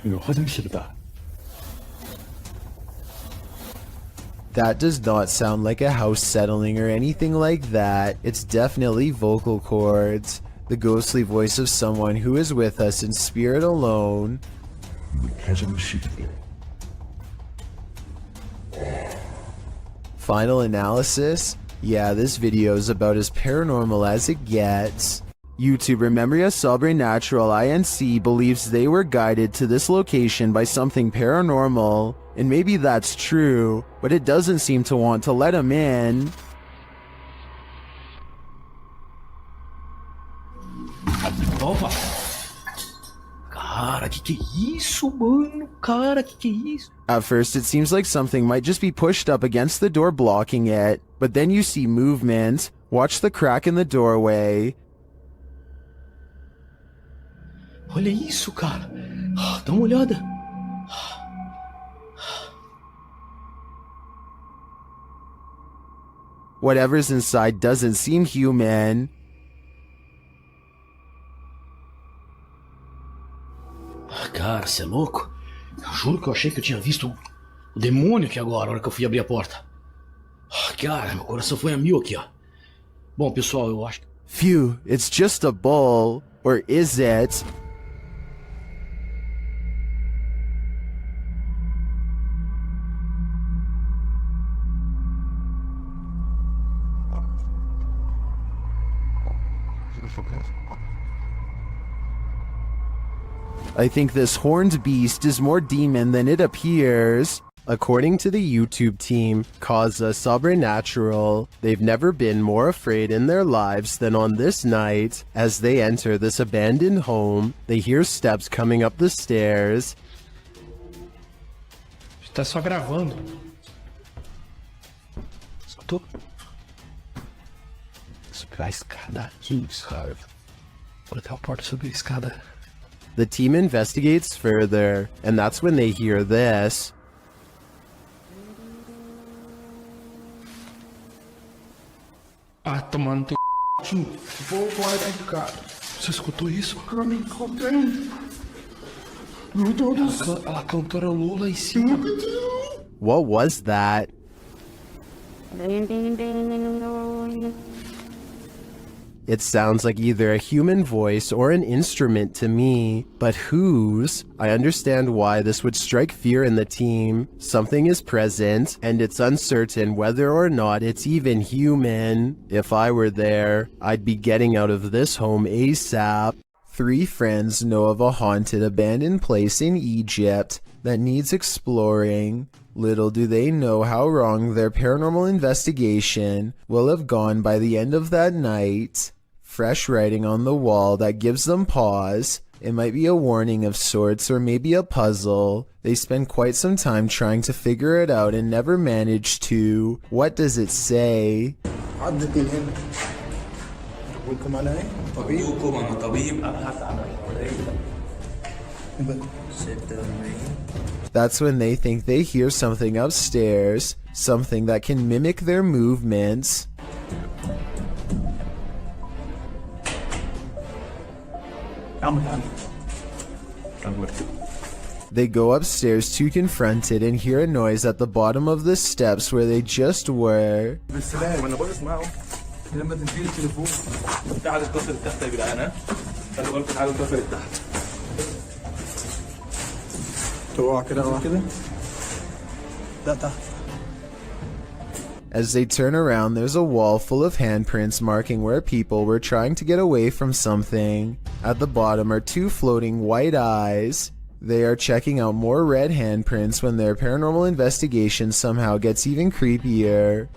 M: 이거 화장실이다.
A: That does not sound like a house settling or anything like that. It's definitely vocal cords. The ghostly voice of someone who is with us in spirit alone. Final analysis? Yeah, this video is about as paranormal as it gets. YouTuber Memoria Sobrenatural INC believes they were guided to this location by something paranormal, and maybe that's true, but it doesn't seem to want to let him in.
M: Opa! Cara, que é isso, mano? Cara, que é isso?
A: At first, it seems like something might just be pushed up against the door blocking it, but then you see movement. Watch the crack in the doorway.
M: Olha isso, cara. Dá uma olhada.
A: Whatever's inside doesn't seem human.
M: Cara, você é louco? Eu juro que eu achei que eu tinha visto o demônio aqui agora, na hora que eu fui abrir a porta. Cara, meu coração foi a mil aqui, ó. Bom, pessoal, eu acho que...
A: Phew, it's just a bull. Or is it? I think this horned beast is more demon than it appears. According to the YouTube team, Causa Sobrenatural, they've never been more afraid in their lives than on this night. As they enter this abandoned home, they hear steps coming up the stairs.
M: Tá só gravando. Escutou? Subir a escada. Que isso, cara? Vou até a porta subir a escada.
A: The team investigates further, and that's when they hear this.
M: Tomando teu c... Vou guardar, cara. Você escutou isso? Eu me encontrei. Meu Deus do céu. Ela cantarolou lá em cima.
A: What was that? It sounds like either a human voice or an instrument to me, but whose? I understand why this would strike fear in the team. Something is present, and it's uncertain whether or not it's even human. If I were there, I'd be getting out of this home ASAP. 3 friends know of a haunted abandoned place in Egypt that needs exploring. Little do they know how wrong their paranormal investigation will have gone by the end of that night. Fresh writing on the wall that gives them pause. It might be a warning of sorts or maybe a puzzle. They spend quite some time trying to figure it out and never manage to. What does it say?
L: أدلكم على إيه؟ طبيب؟ أدلكم على طبيب أبحث عن
A: That's when they think they hear something upstairs, something that can mimic their movements. They go upstairs to confront it and hear a noise at the bottom of the steps where they just were.
L: بالسلام أنا باصص معه لما تنزل التليفون تعال اتصل تحت يا جدعان ها خلي بالكم تعالوا اتصل تحت اوعى كده اوعى كده لا تحت.
A: As they turn around, there's a wall full of handprints marking where people were trying to get away from something. At the bottom are two floating white eyes. They are checking out more red handprints when their paranormal investigation somehow gets even creepier.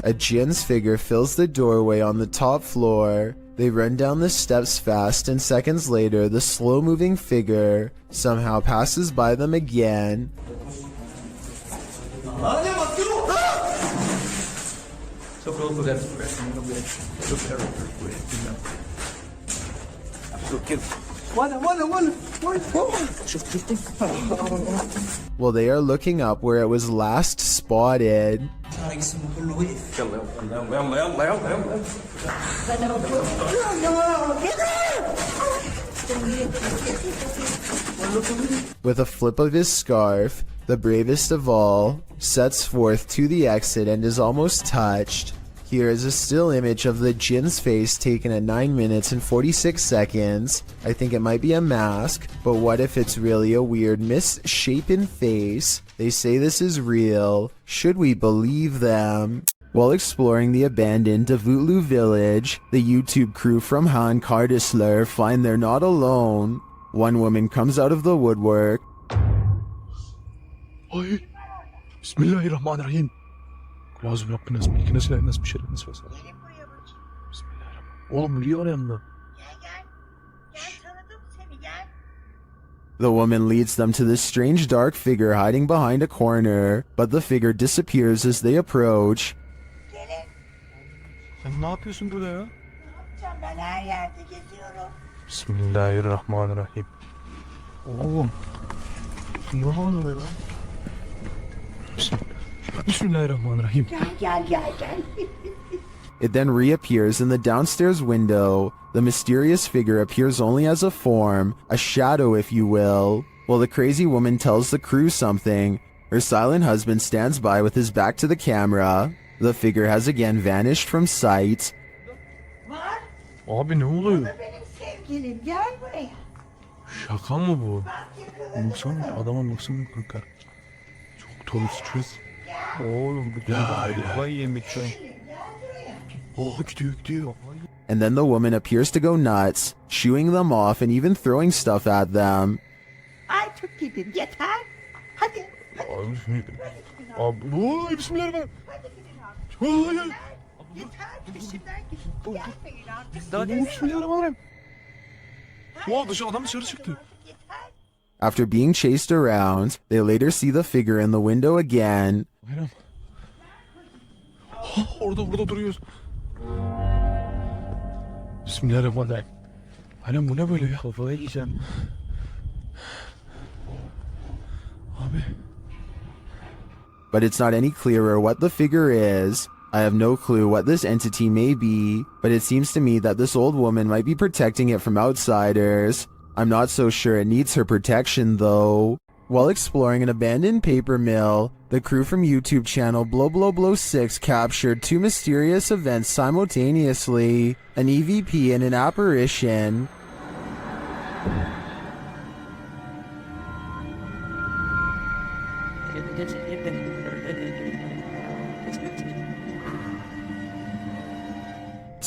A: A jinn's figure fills the doorway on the top floor. They run down the steps fast, and seconds later, the slow-moving figure somehow passes by them again. Well, they are looking up where it was last spotted. With a flip of his scarf, the bravest of all sets forth to the exit and is almost touched. Here is a still image of the jinn's face taken at 9 minutes and 46 seconds. I think it might be a mask, but what if it's really a weird misshapen face? They say this is real. Should we believe them? While exploring the abandoned Davutlu village, the YouTube crew from Han Kardisler find they're not alone. One woman comes out of the woodwork.
J: Ay, Bismillahirrahmanirrahim. Kulağı bıraktı nasıl bir nasıl nasıl bir şey nasıl var? Oğlum niye oraya yanında?
A: The woman leads them to this strange dark figure hiding behind a corner, but the figure disappears as they approach.
J: Sen ne yapıyorsun burada ya?
Q: Ben her yerde geziyorum.
J: Bismillahirrahmanirrahim. Oğlum. Ne oluyor lan? Bismillahirrahmanirrahim.
Q: Gel.
A: It then reappears in the downstairs window. The mysterious figure appears only as a form, a shadow if you will. While the crazy woman tells the crew something, her silent husband stands by with his back to the camera. The figure has again vanished from sight.
J: Abi ne oluyor?
Q: Benim sevgilim gel buraya.
J: Şaka mı bu? Baksana adama baksana kanka. Çok tuhaf stres. Oğlum bu kafayı yemek şu an. Oh gidiyor.
A: And then the woman appears to go nuts, shooing them off and even throwing stuff at them.
Q: Artık gidin yeter. Hadi.
J: Abi bismillahirrahmanirrahim. Abi bismillahirrahmanirrahim. Vallahi.
Q: Yeter peşimden gidin. Gelmeyin artık.
J: Daha ne bismillahirrahmanirrahim. Wow, adam dışarı çıktı.
A: After being chased around, they later see the figure in the window again.
J: Bayram. Orada duruyoruz. Bismillahirrahmanirrahim. Bayram bu ne böyle ya? Kafayı yiyeceğim. Abi.
A: But it's not any clearer what the figure is. I have no clue what this entity may be, but it seems to me that this old woman might be protecting it from outsiders. I'm not so sure it needs her protection though. While exploring an abandoned paper mill, the crew from YouTube channel Blow 6 captured two mysterious events simultaneously, an EVP and an apparition.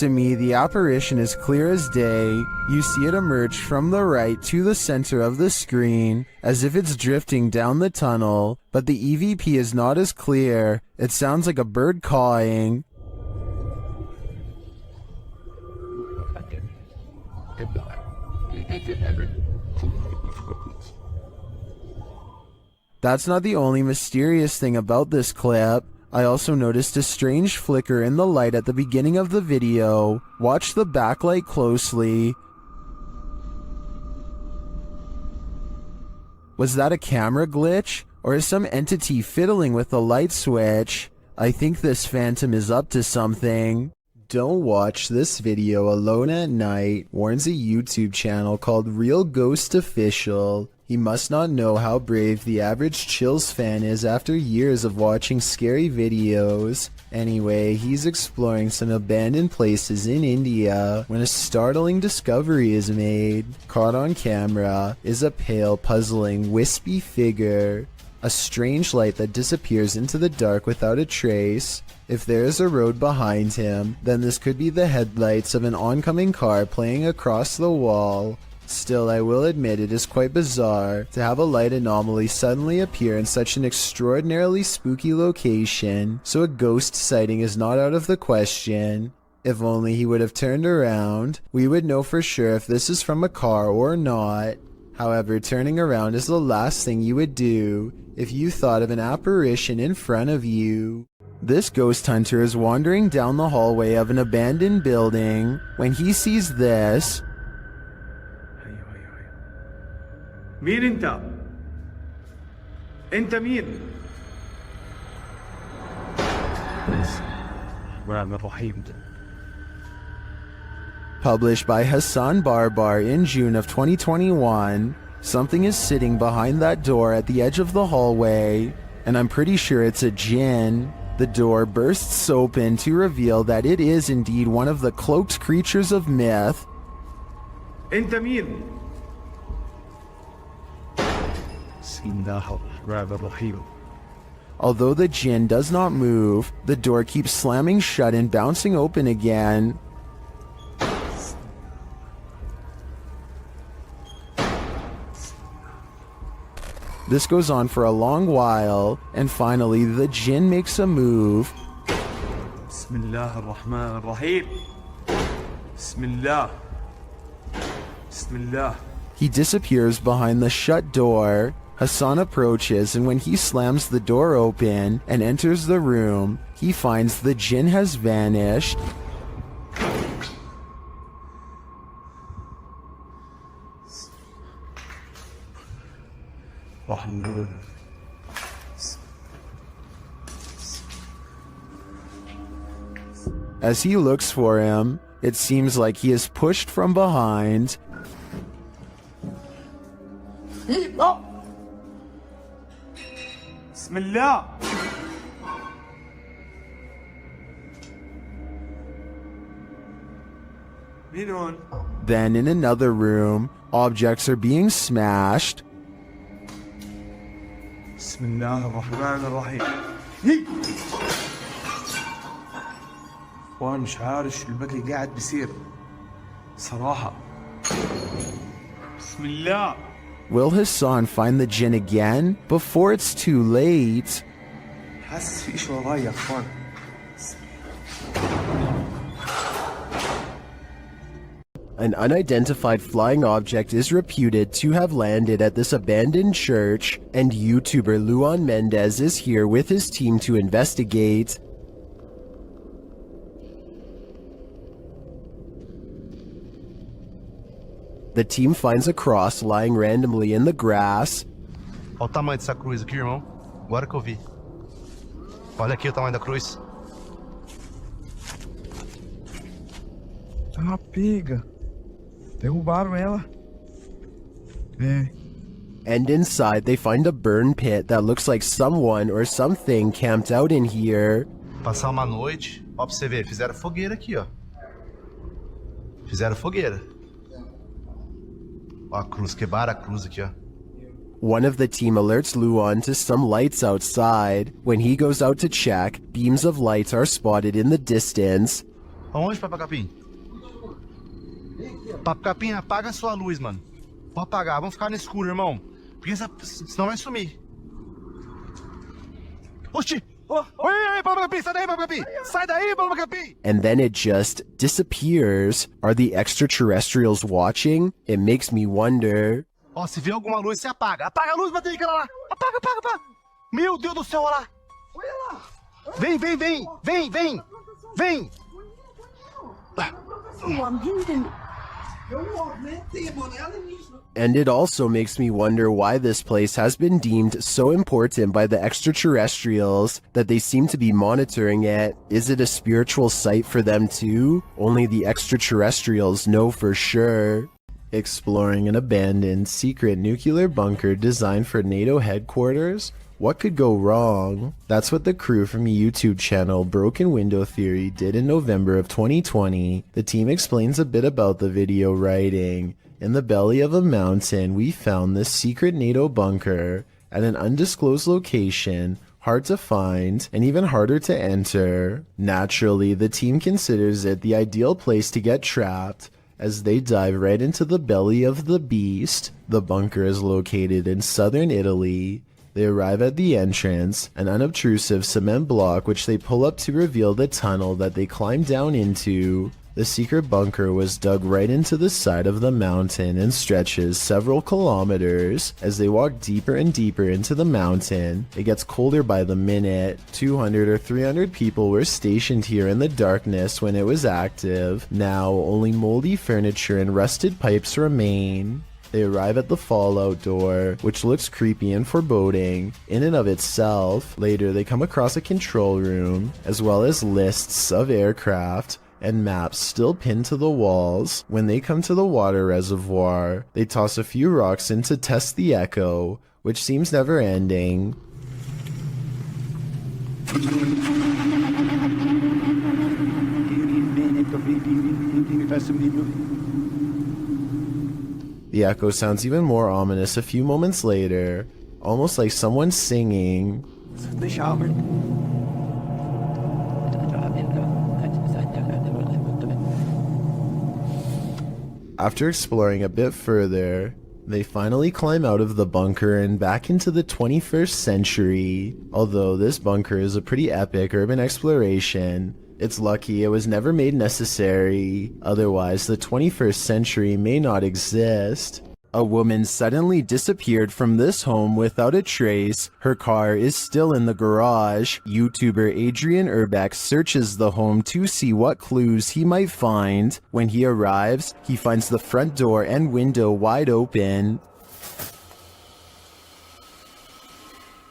A: To me, the apparition is clear as day. You see it emerge from the right to the center of the screen, as if it's drifting down the tunnel, but the EVP is not as clear. It sounds like a bird cawing. That's not the only mysterious thing about this clip. I also noticed a strange flicker in the light at the beginning of the video. Watch the backlight closely. Was that a camera glitch? Or is some entity fiddling with the light switch? I think this phantom is up to something. Don't watch this video alone at night, warns a YouTube channel called Real Ghost Official. He must not know how brave the average Chills fan is after years of watching scary videos. Anyway, he's exploring some abandoned places in India when a startling discovery is made. Caught on camera is a pale, puzzling, wispy figure. A strange light that disappears into the dark without a trace. If there is a road behind him, then this could be the headlights of an oncoming car playing across the wall. Still, I will admit it is quite bizarre to have a light anomaly suddenly appear in such an extraordinarily spooky location, so a ghost sighting is not out of the question. If only he would have turned around, we would know for sure if this is from a car or not. However, turning around is the last thing you would do if you thought of an apparition in front of you. This ghost hunter is wandering down the hallway of an abandoned building when he sees this.
O: مين انت؟ انت مين؟
A: Published by Hassan Barbar in June of 2021, something is sitting behind that door at the edge of the hallway, and I'm pretty sure it's a jinn. The door bursts open to reveal that it is indeed one of the cloaked creatures of myth.
O: انت مين؟
A: Although the jinn does not move, the door keeps slamming shut and bouncing open again. This goes on for a long while, and finally the jinn makes a move.
O: Bismillah ar-Rahman ar-Rahim. Bismillah. Bismillah.
A: He disappears behind the shut door. Hassan approaches, and when he slams the door open and enters the room, he finds the jinn has vanished. As he looks for him, it seems like he is pushed from behind.
O: Bismillah.
A: Then in another room, objects are being smashed.
O: Bismillah ar-Rahman ar-Rahim. وانا مش عارف شو البكي قاعد بيصير صراحة. بسم الله.
A: Will Hassan find the jinn again before it's too late?
O: حاسس في شيء وراي يا اخوان.
A: An unidentified flying object is reputed to have landed at this abandoned church, and YouTuber Luan Mendez is here with his team to investigate. The team finds a cross lying randomly in the grass.
J: Olha o tamanho dessa cruz aqui, irmão. Agora que eu vi. Olha aqui o tamanho da cruz.
F: Ah, pega. Derrubaram ela.
A: And inside they find a burn pit that looks like someone or something camped out in here.
J: Passar uma noite. Ó, pra você ver, fizeram fogueira aqui, ó. Fizeram fogueira. Ó a cruz, quebraram a cruz aqui, ó.
A: One of the team alerts Luan to some lights outside. When he goes out to check, beams of lights are spotted in the distance.
J: Aonde, Papo Capim? Papo Capim, apaga a sua luz, mano. Pode apagar, vamos ficar no escuro, irmão. Porque senão vai sumir. Oxi! Oi, Papo Capim, sai daí, Papo Capim! Sai daí, Papo Capim!
A: And then it just disappears. Are the extraterrestrials watching? It makes me wonder.
J: Ó, se vê alguma luz, você apaga. Apaga a luz, bateu aquela lá. Apaga, apaga, apaga. Meu Deus do céu, olha lá. Olha lá. Vem, vem, vem, vem, vem. Vem.
A: And it also makes me wonder why this place has been deemed so important by the extraterrestrials that they seem to be monitoring it. Is it a spiritual site for them too? Only the extraterrestrials know for sure. Exploring an abandoned secret nuclear bunker designed for NATO headquarters? What could go wrong? That's what the crew from the YouTube channel Broken Window Theory did in November of 2020. The team explains a bit about the video, writing, "In the belly of a mountain, we found this secret NATO bunker at an undisclosed location, hard to find and even harder to enter. Naturally, the team considers it the ideal place to get trapped as they dive right into the belly of the beast." The bunker is located in southern Italy. They arrive at the entrance, an unobtrusive cement block which they pull up to reveal the tunnel that they climb down into. The secret bunker was dug right into the side of the mountain and stretches several kilometers. As they walk deeper and deeper into the mountain, it gets colder by the minute. 200 or 300 people were stationed here in the darkness when it was active. Now, only moldy furniture and rusted pipes remain. They arrive at the fallout door, which looks creepy and foreboding in and of itself. Later, they come across a control room, as well as lists of aircraft and maps still pinned to the walls. When they come to the water reservoir, they toss a few rocks in to test the echo, which seems never ending. The echo sounds even more ominous a few moments later, almost like someone singing. After exploring a bit further, they finally climb out of the bunker and back into the 21st century. Although this bunker is a pretty epic urban exploration, it's lucky it was never made necessary, otherwise the 21st century may not exist. A woman suddenly disappeared from this home without a trace. Her car is still in the garage. YouTuber Adrian Urbeck searches the home to see what clues he might find. When he arrives, he finds the front door and window wide open.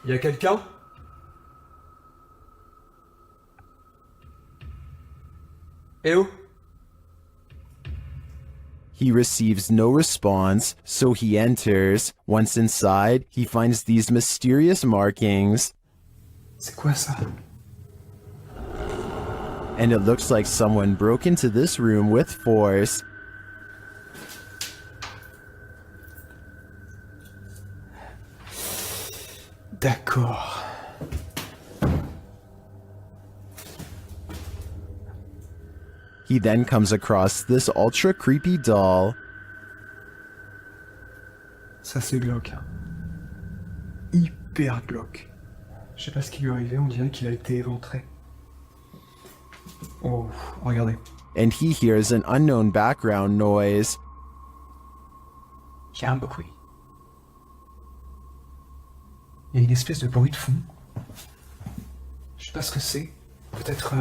R: Y a quelqu'un? Eh oh?
A: He receives no response, so he enters. Once inside, he finds these mysterious markings.
R: C'est quoi ça?
A: And it looks like someone broke into this room with force.
R: D'accord.
A: He then comes across this ultra creepy doll.
R: Ça c'est glauque. Hyper glauque. Je sais pas ce qui lui est arrivé, on dirait qu'il a été éventré. Oh, regardez.
A: And he hears an unknown background noise.
R: Il y a un bruit. Il y a une espèce de bruit de fond. Je sais pas ce que c'est. Peut-être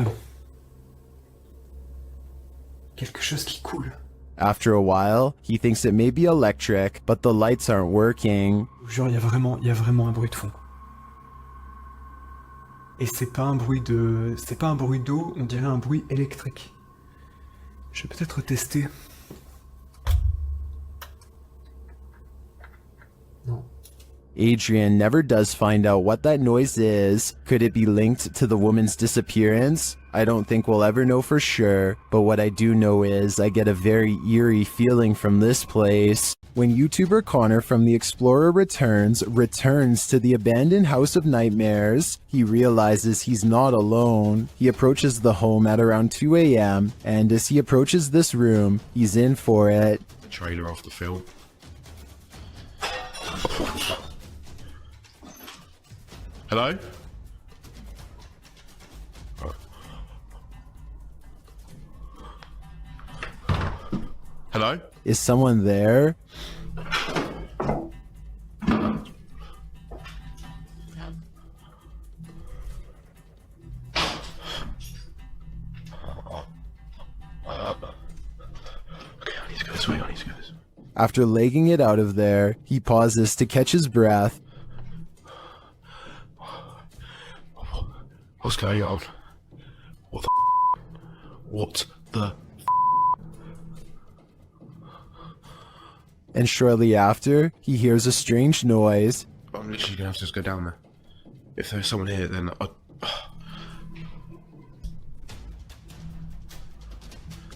R: quelque chose qui coule.
A: After a while, he thinks it may be electric, but the lights aren't working.
R: Genre, il y a vraiment un bruit de fond. Et c'est pas un bruit d'eau, on dirait un bruit électrique. Je vais peut-être tester. Non.
A: Adrian never does find out what that noise is. Could it be linked to the woman's disappearance? I don't think we'll ever know for sure, but what I do know is I get a very eerie feeling from this place. When YouTuber Connor from The Explorer returns to the abandoned House of Nightmares, he realizes he's not alone. He approaches the home at around 2 a.m., and as he approaches this room, he's in for it.
J: Trailer off the film. Hello? Hello?
A: Is someone there? After legging it out of there, he pauses to catch his breath.
J: What's going on? What the
A: And shortly after, he hears a strange noise.
J: I'm literally gonna have to just go down there. If there's someone here, then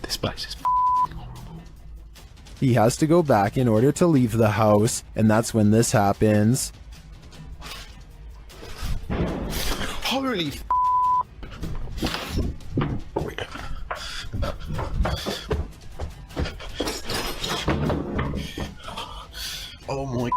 J: this place is horrible.
A: He has to go back in order to leave the house, and that's when this happens.
J: Holy oh my,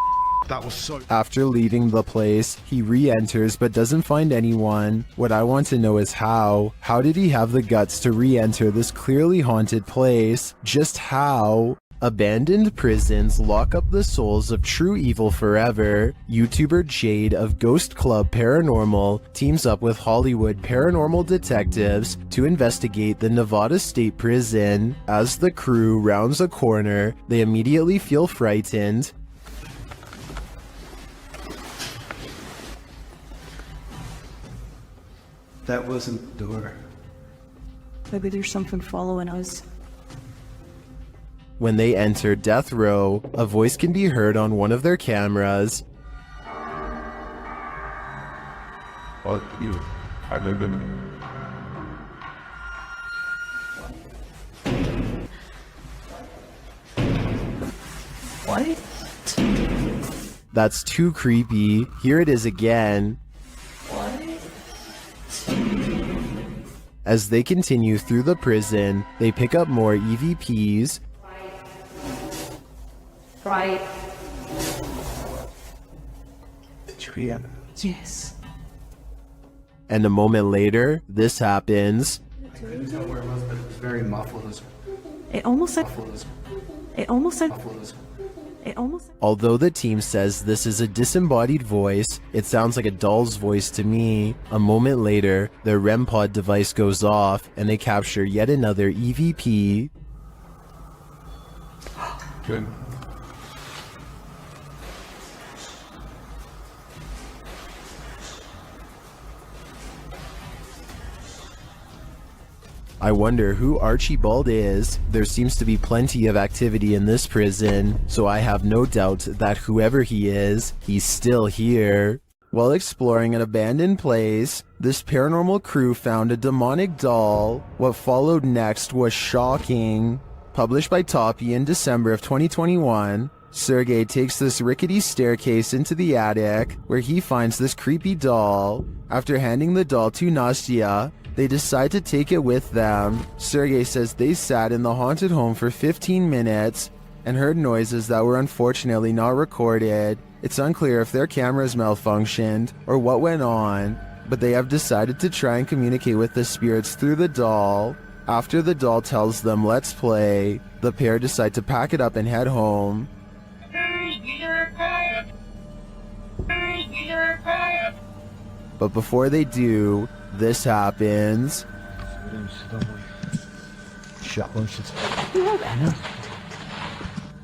J: that was so...
A: After leaving the place, he re-enters but doesn't find anyone. What I want to know is how. How did he have the guts to re-enter this clearly haunted place? Just how? Abandoned prisons lock up the souls of true evil forever. YouTuber Jade of Ghost Club Paranormal teams up with Hollywood paranormal detectives to investigate the Nevada State Prison. As the crew rounds a corner, they immediately feel frightened.
O: That wasn't the door.
S: Maybe there's something following us.
A: When they enter death row, a voice can be heard on one of their cameras.
J: What you? I live in.
S: What?
A: That's too creepy. Here it is again. As they continue through the prison, they pick up more EVPs.
S: Right.
O: Did you hear?
S: Yes.
A: And a moment later, this happens.
O: I couldn't tell where it was, but it was very muffled.
S: It almost said. It almost said. It almost.
A: Although the team says this is a disembodied voice, it sounds like a doll's voice to me. A moment later, their REM pod device goes off and they capture yet another EVP.
J: Good.
A: I wonder who Archibald is. There seems to be plenty of activity in this prison, so I have no doubt that whoever he is, he's still here. While exploring an abandoned place, this paranormal crew found a demonic doll. What followed next was shocking. Published by Toppy in December of 2021, Sergey takes this rickety staircase into the attic, where he finds this creepy doll. After handing the doll to Nastya, they decide to take it with them. Sergey says they sat in the haunted home for 15 minutes and heard noises that were unfortunately not recorded. It's unclear if their cameras malfunctioned or what went on, but they have decided to try and communicate with the spirits through the doll. After the doll tells them let's play, the pair decide to pack it up and head home. But before they do, this happens.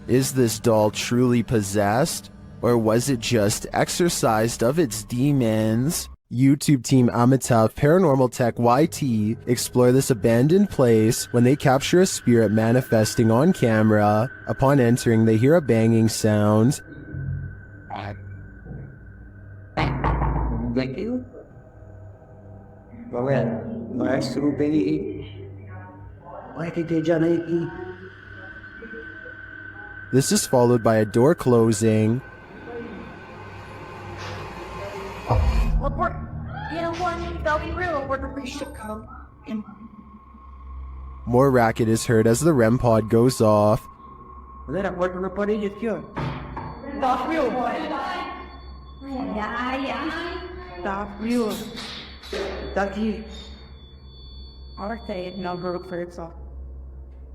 A: Is this doll truly possessed? Or was it just exorcised of its demons? YouTube team Amitav Paranormal Tech YT explore this abandoned place when they capture a spirit manifesting on camera. Upon entering, they hear a banging sound.
O: Thank you. Maestro Benny.
A: This is followed by a door closing. More racket is heard as the REM pod goes off.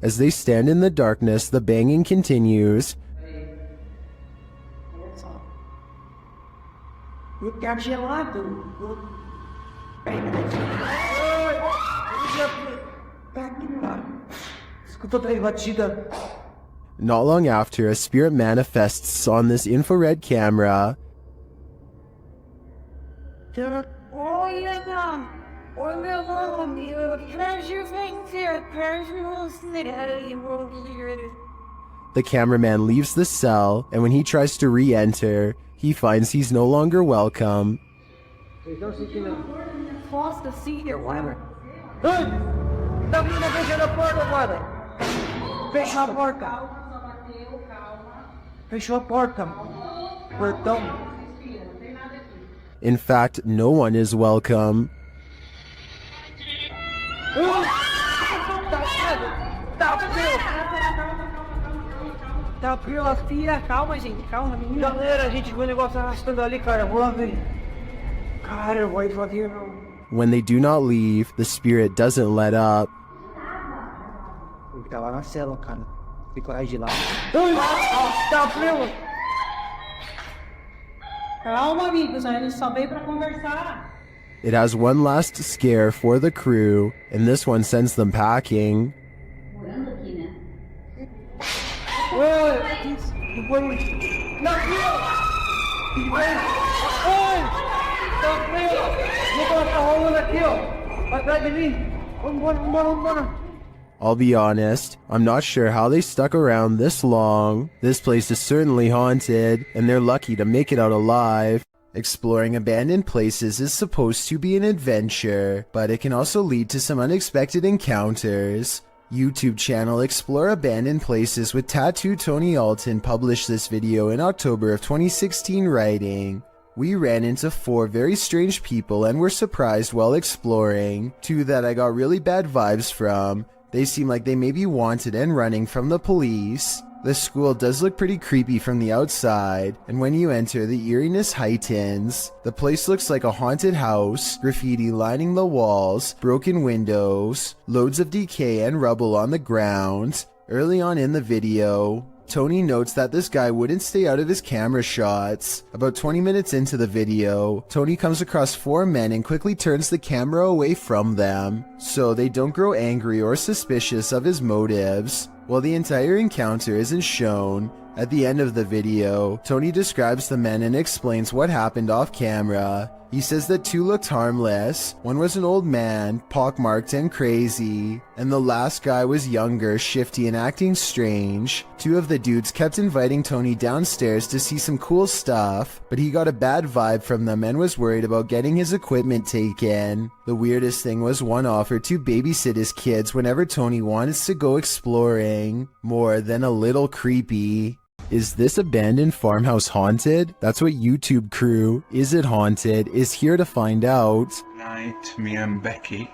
A: As they stand in the darkness, the banging continues. Not long after, a spirit manifests on this infrared camera. The cameraman leaves the cell, and when he tries to re-enter, he finds he's no longer welcome. In fact, no one is welcome.
G: Calma, gente, calma, menina. Galera, a gente viu o negócio arrastando ali, cara. Vou lá ver. Cara, eu vou ir devagar, não.
A: When they do not leave, the spirit doesn't let up.
G: Ele tá lá na cela, cara. Fica lá de lá. Tá frio. Calma, amigos, a gente só veio pra conversar.
A: It has one last scare for the crew, and this one sends them packing. I'll be honest, I'm not sure how they stuck around this long. This place is certainly haunted, and they're lucky to make it out alive. Exploring abandoned places is supposed to be an adventure, but it can also lead to some unexpected encounters. YouTube channel Explore Abandoned Places with Tattoo Tony Alton published this video in October of 2016, writing, "We ran into 4 very strange people and were surprised while exploring. 2 that I got really bad vibes from. They seem like they may be wanted and running from the police. The school does look pretty creepy from the outside, and when you enter, the eeriness heightens. The place looks like a haunted house, graffiti lining the walls, broken windows, loads of decay and rubble on the ground." Early on in the video, Tony notes that this guy wouldn't stay out of his camera shots. About 20 minutes into the video, Tony comes across 4 men and quickly turns the camera away from them, so they don't grow angry or suspicious of his motives. While the entire encounter isn't shown, at the end of the video, Tony describes the men and explains what happened off camera. He says that 2 looked harmless, one was an old man, pockmarked and crazy, and the last guy was younger, shifty and acting strange. 2 of the dudes kept inviting Tony downstairs to see some cool stuff, but he got a bad vibe from them and was worried about getting his equipment taken. The weirdest thing was one offered to babysit his kids whenever Tony wants to go exploring. More than a little creepy. Is this abandoned farmhouse haunted? That's what YouTube crew, Is It Haunted, is here to find out.
T: Tonight, me and Becky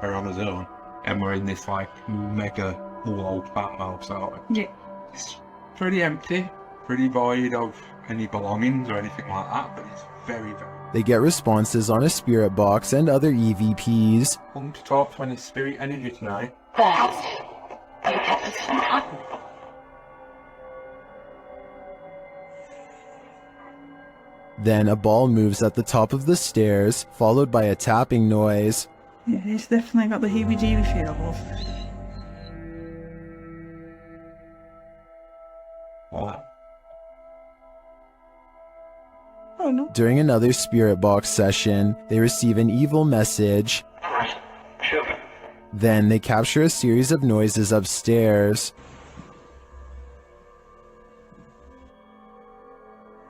T: are on our own, and we're in this like mega old farmhouse out.
G: Yeah.
T: It's pretty empty, pretty void of any belongings or anything like that, but it's very, very...
A: They get responses on a spirit box and other EVPs.
T: Come to talk to any spirit energy tonight.
A: Then a ball moves at the top of the stairs, followed by a tapping noise.
G: Yeah, it's definitely got the heebie-jeebie feel.
T: What?
G: Oh no.
A: During another spirit box session, they receive an evil message. Then they capture a series of noises upstairs.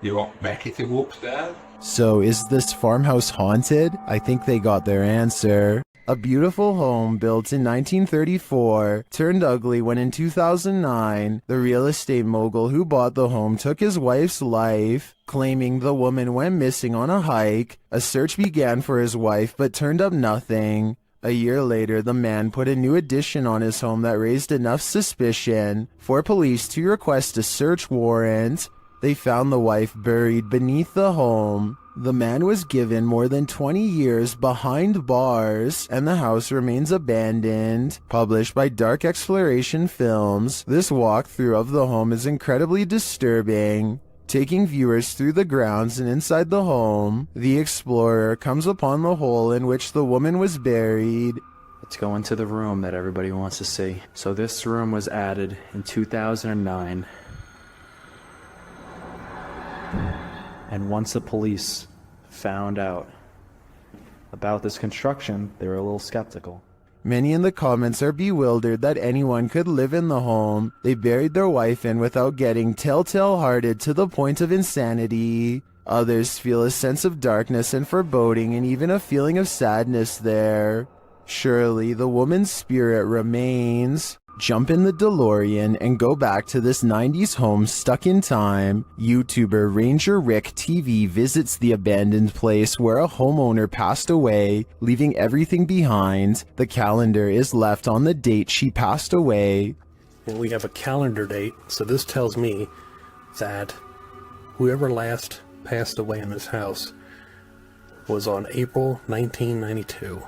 T: You want Becky to go upstairs?
A: So is this farmhouse haunted? I think they got their answer. A beautiful home built in 1934 turned ugly when in 2009, the real estate mogul who bought the home took his wife's life, claiming the woman went missing on a hike. A search began for his wife but turned up nothing. A year later, the man put a new addition on his home that raised enough suspicion for police to request a search warrant. They found the wife buried beneath the home. The man was given more than 20 years behind bars, and the house remains abandoned. Published by Dark Exploration Films, this walkthrough of the home is incredibly disturbing. Taking viewers through the grounds and inside the home, the explorer comes upon the hole in which the woman was buried.
U: Let's go into the room that everybody wants to see. So this room was added in 2009. And once the police found out about this construction, they were a little skeptical.
A: Many in the comments are bewildered that anyone could live in the home they buried their wife in without getting telltale-hearted to the point of insanity. Others feel a sense of darkness and foreboding and even a feeling of sadness there. Surely the woman's spirit remains. Jump in the DeLorean and go back to this 90s home stuck in time. YouTuber Ranger Rick TV visits the abandoned place where a homeowner passed away, leaving everything behind. The calendar is left on the date she passed away.
V: And we have a calendar date, so this tells me that whoever last passed away in this house was on April 1992.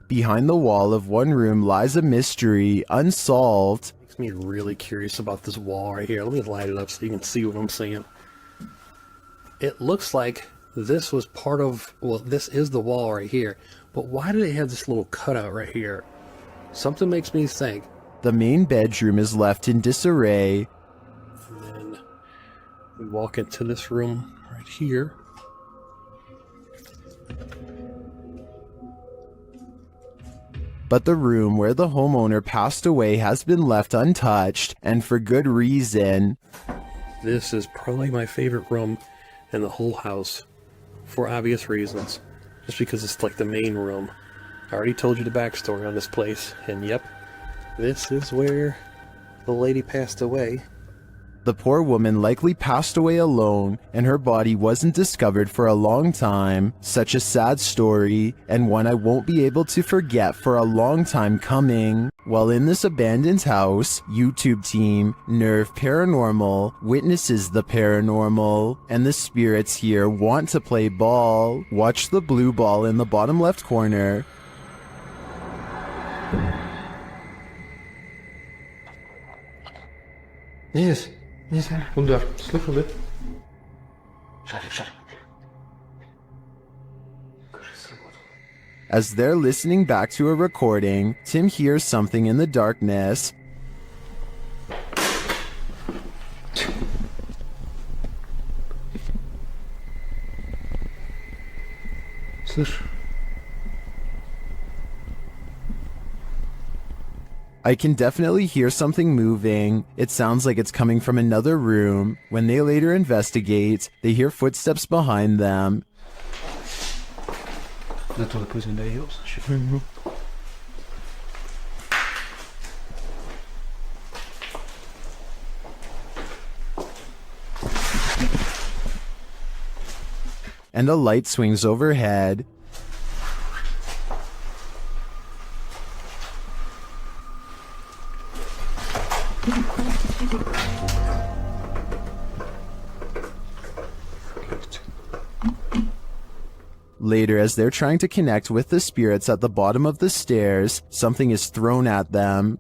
A: Behind the wall of one room lies a mystery, unsolved.
V: Makes me really curious about this wall right here. Let me light it up so you can see what I'm seeing. It looks like this was part of, well, this is the wall right here. But why do they have this little cutout right here? Something makes me think.
A: The main bedroom is left in disarray.
V: And then we walk into this room right here.
A: But the room where the homeowner passed away has been left untouched, and for good reason.
V: This is probably my favorite room in the whole house, for obvious reasons. Just because it's like the main room. I already told you the backstory on this place, and yep, this is where the lady passed away.
A: The poor woman likely passed away alone, and her body wasn't discovered for a long time. Such a sad story, and one I won't be able to forget for a long time coming. While in this abandoned house, YouTube team Nerve Paranormal witnesses the paranormal, and the spirits here want to play ball. Watch the blue ball in the bottom left corner.
L: Yes. Yes, kom daar. Sluk van dit. Shut.
A: As they're listening back to a recording, Tim hears something in the darkness.
L: Слышь.
A: I can definitely hear something moving. It sounds like it's coming from another room. When they later investigate, they hear footsteps behind them.
L: Net door de police in de heels.
A: And a light swings overhead. Later, as they're trying to connect with the spirits at the bottom of the stairs, something is thrown at them.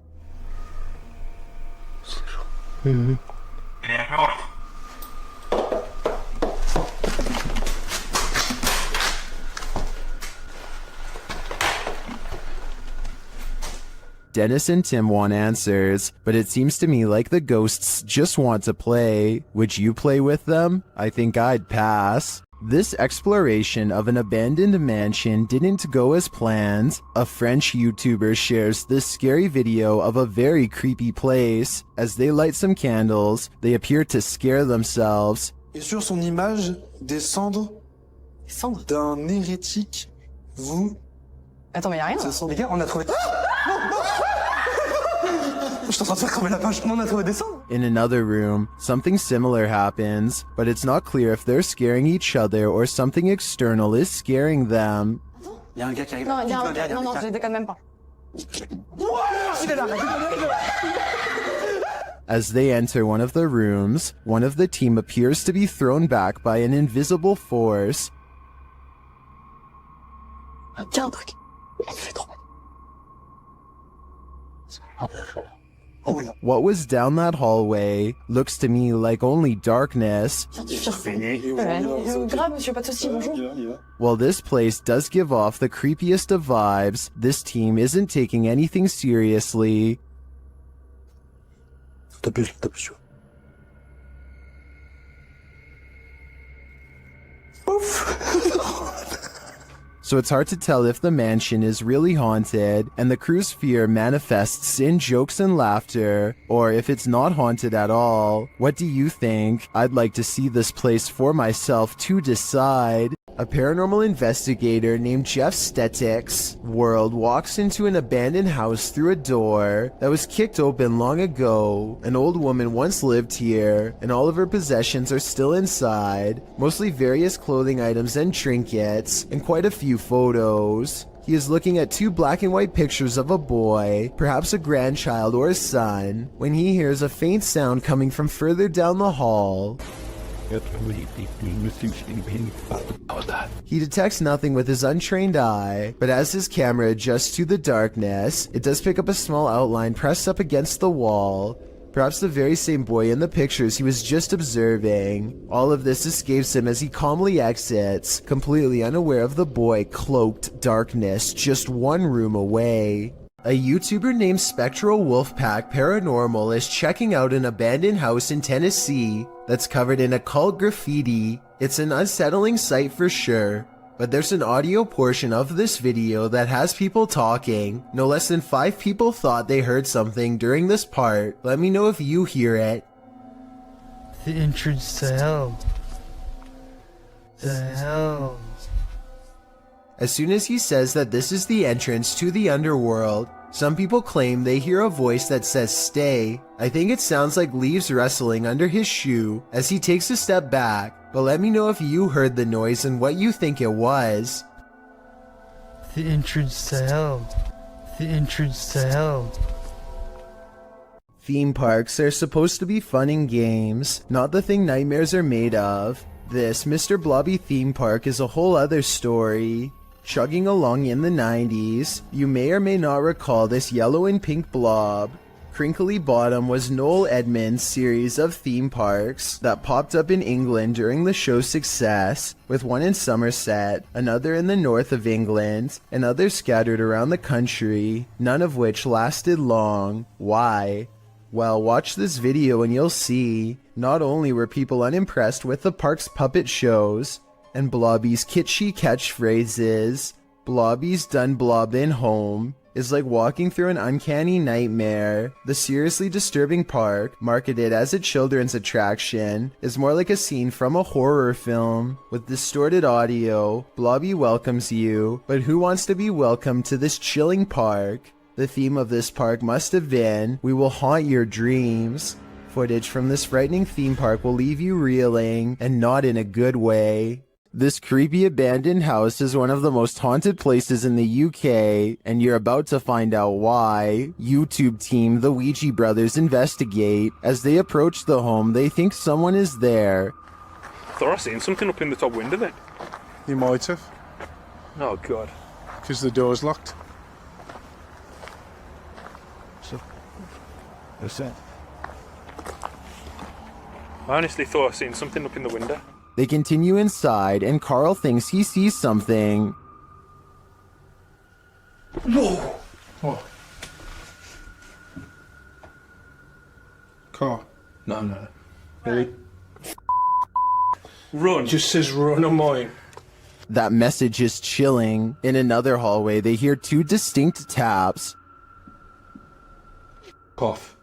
A: Dennis and Tim want answers, but it seems to me like the ghosts just want to play. Would you play with them? I think I'd pass. This exploration of an abandoned mansion didn't go as planned. A French YouTuber shares this scary video of a very creepy place. As they light some candles, they appear to scare themselves.
W: Et sur son image, des cendres d'un hérétique. Vous...
X: Attends, mais y'a rien.
W: Les gars, on a trouvé... Je suis en train de faire cramer la page. On a trouvé des cendres.
A: In another room, something similar happens, but it's not clear if they're scaring each other or something external is scaring them.
W: Y'a un gars qui arrive.
X: Non, non, je déconne même pas.
W: Il est là.
A: As they enter one of the rooms, one of the team appears to be thrown back by an invisible force.
X: Tiens un truc.
A: What was down that hallway looks to me like only darkness.
X: Grave, monsieur, pas de soucis, bonjour.
A: While this place does give off the creepiest of vibes, this team isn't taking anything seriously. So it's hard to tell if the mansion is really haunted and the crew's fear manifests in jokes and laughter, or if it's not haunted at all. What do you think? I'd like to see this place for myself to decide. A paranormal investigator named Jeff Stetik's world walks into an abandoned house through a door that was kicked open long ago. An old woman once lived here, and all of her possessions are still inside, mostly various clothing items and trinkets, and quite a few photos. He is looking at 2 black and white pictures of a boy, perhaps a grandchild or a son, when he hears a faint sound coming from further down the hall. He detects nothing with his untrained eye, but as his camera adjusts to the darkness, it does pick up a small outline pressed up against the wall, perhaps the very same boy in the pictures he was just observing. All of this escapes him as he calmly exits, completely unaware of the boy cloaked darkness just 1 room away. A YouTuber named Spectral Wolfpack Paranormal is checking out an abandoned house in Tennessee that's covered in occult graffiti. It's an unsettling sight for sure, but there's an audio portion of this video that has people talking. No less than 5 people thought they heard something during this part. Let me know if you hear it.
D: The entrance to hell. The hell.
A: As soon as he says that this is the entrance to the underworld, some people claim they hear a voice that says stay. I think it sounds like leaves rustling under his shoe as he takes a step back, but let me know if you heard the noise and what you think it was.
D: The entrance to hell. The entrance to hell.
A: Theme parks are supposed to be fun and games, not the thing nightmares are made of. This Mr. Blobby theme park is a whole other story. Chugging along in the 90s, you may or may not recall this yellow and pink blob. Crinkly Bottom was Noel Edmonds' series of theme parks that popped up in England during the show's success, with one in Somerset, another in the north of England, and others scattered around the country, none of which lasted long. Why? Well, watch this video and you'll see. Not only were people unimpressed with the park's puppet shows and Blobby's kitschy catchphrases, Blobby's done blobbin' home is like walking through an uncanny nightmare. The seriously disturbing park, marketed as a children's attraction, is more like a scene from a horror film. With distorted audio, Blobby welcomes you, but who wants to be welcomed to this chilling park? The theme of this park must have been, "We will haunt your dreams." Footage from this frightening theme park will leave you reeling, and not in a good way. This creepy abandoned house is one of the most haunted places in the UK, and you're about to find out why. YouTube team The Ouija Brothers investigate. As they approach the home, they think someone is there.
J: Thought I seen something up in the top window then.
R: You might have.
J: Oh god.
R: Because the door's locked.
J: So, what's that? I honestly thought I seen something up in the window.
A: They continue inside, and Carl thinks he sees something.
R: Whoa! What? Car?
L: No. Really?
R: Run. Just says run on mine.
A: That message is chilling. In another hallway, they hear 2 distinct taps.
L: Cough.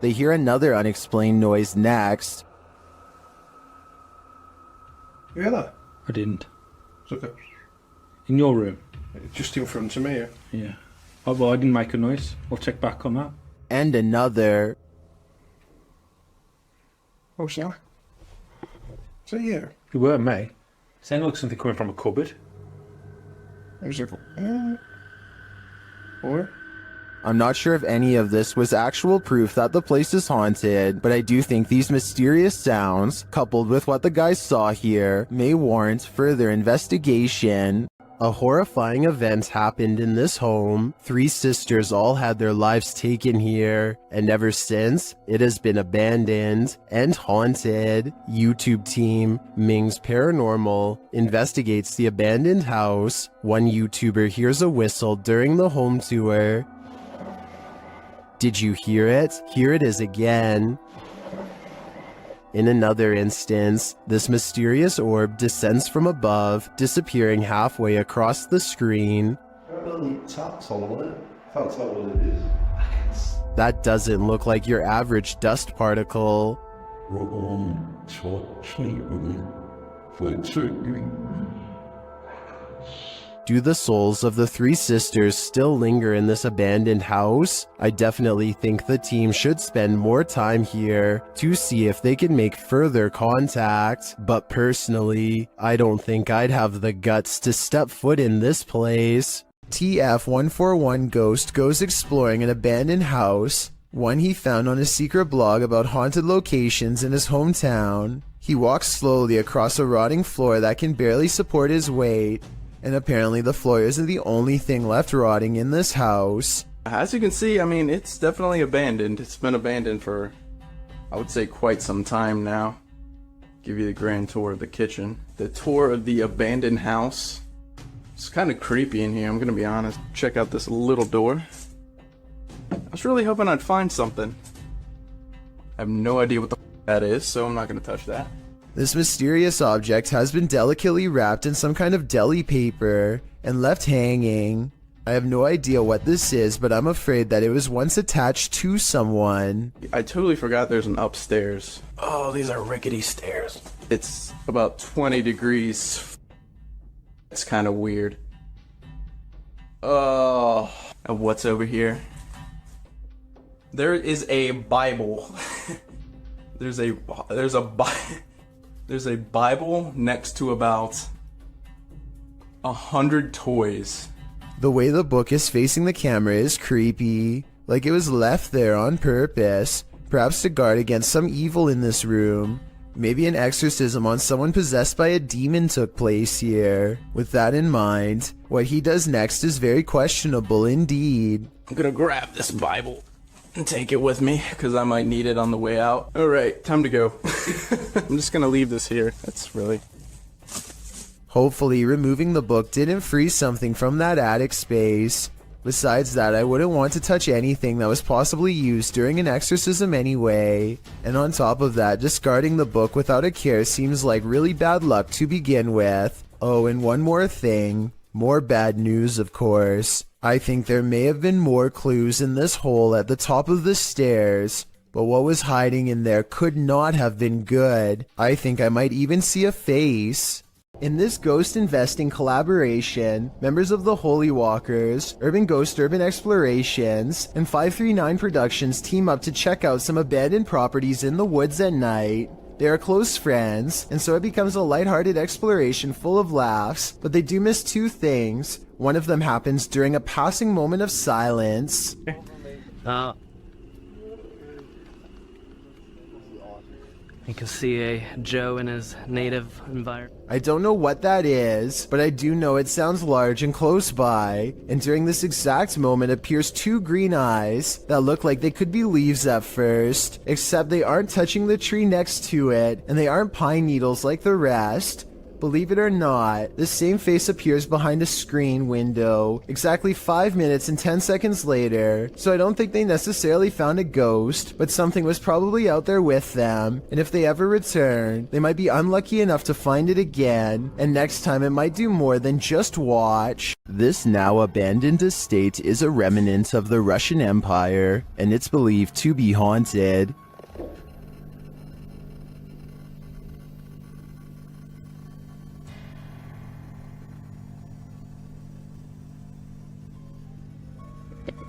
A: They hear another unexplained noise next.
R: You hear that?
M: I didn't.
R: It's okay.
M: In your room?
R: Just in front of me, yeah.
M: Yeah. Oh, well, I didn't make a noise. I'll check back on that.
A: And another.
R: Oh, sorry. Is that you?
M: You were, mate. Sounded like something coming from a cupboard.
R: It was like, or?
A: I'm not sure if any of this was actual proof that the place is haunted, but I do think these mysterious sounds, coupled with what the guys saw here, may warrant further investigation. A horrifying event happened in this home. 3 sisters all had their lives taken here, and ever since, it has been abandoned and haunted. YouTube team Ming's Paranormal investigates the abandoned house. One YouTuber hears a whistle during the home tour. Did you hear it? Here it is again. In another instance, this mysterious orb descends from above, disappearing halfway across the screen. That doesn't look like your average dust particle. Do the souls of the 3 sisters still linger in this abandoned house? I definitely think the team should spend more time here to see if they can make further contact. But personally, I don't think I'd have the guts to step foot in this place. TF141 Ghost goes exploring an abandoned house, one he found on a secret blog about haunted locations in his hometown. He walks slowly across a rotting floor that can barely support his weight. And apparently the floor isn't the only thing left rotting in this house.
E: As you can see, I mean, it's definitely abandoned. It's been abandoned for, I would say, quite some time now. Give you the grand tour of the kitchen. The tour of the abandoned house. It's kind of creepy in here, I'm gonna be honest. Check out this little door. I was really hoping I'd find something. I have no idea what the that is, so I'm not gonna touch that.
A: This mysterious object has been delicately wrapped in some kind of deli paper and left hanging. I have no idea what this is, but I'm afraid that it was once attached to someone.
E: I totally forgot there's an upstairs.
C: Oh, these are rickety stairs.
E: It's about 20 degrees. It's kind of weird. Oh, and what's over here? There is a Bible. There's a Bible next to about 100 toys.
A: The way the book is facing the camera is creepy, like it was left there on purpose, perhaps to guard against some evil in this room. Maybe an exorcism on someone possessed by a demon took place here. With that in mind, what he does next is very questionable indeed.
E: I'm gonna grab this Bible and take it with me, because I might need it on the way out. Alright, time to go. I'm just gonna leave this here. That's really...
A: Hopefully, removing the book didn't freeze something from that attic space. Besides that, I wouldn't want to touch anything that was possibly used during an exorcism anyway. And on top of that, discarding the book without a care seems like really bad luck to begin with. Oh, and one more thing. More bad news, of course. I think there may have been more clues in this hole at the top of the stairs, but what was hiding in there could not have been good. I think I might even see a face. In this ghost investing collaboration, members of the Holy Walkers, Urban Ghost Urban Explorations, and 539 Productions team up to check out some abandoned properties in the woods at night. They are close friends, and so it becomes a lighthearted exploration full of laughs, but they do miss 2 things. One of them happens during a passing moment of silence.
H: You can see a Joe in his native environment.
A: I don't know what that is, but I do know it sounds large and close by, and during this exact moment appears 2 green eyes that look like they could be leaves at first, except they aren't touching the tree next to it, and they aren't pine needles like the rest. Believe it or not, the same face appears behind a screen window exactly 5 minutes and 10 seconds later, so I don't think they necessarily found a ghost, but something was probably out there with them, and if they ever return, they might be unlucky enough to find it again, and next time it might do more than just watch. This now abandoned estate is a remnant of the Russian Empire, and it's believed to be haunted.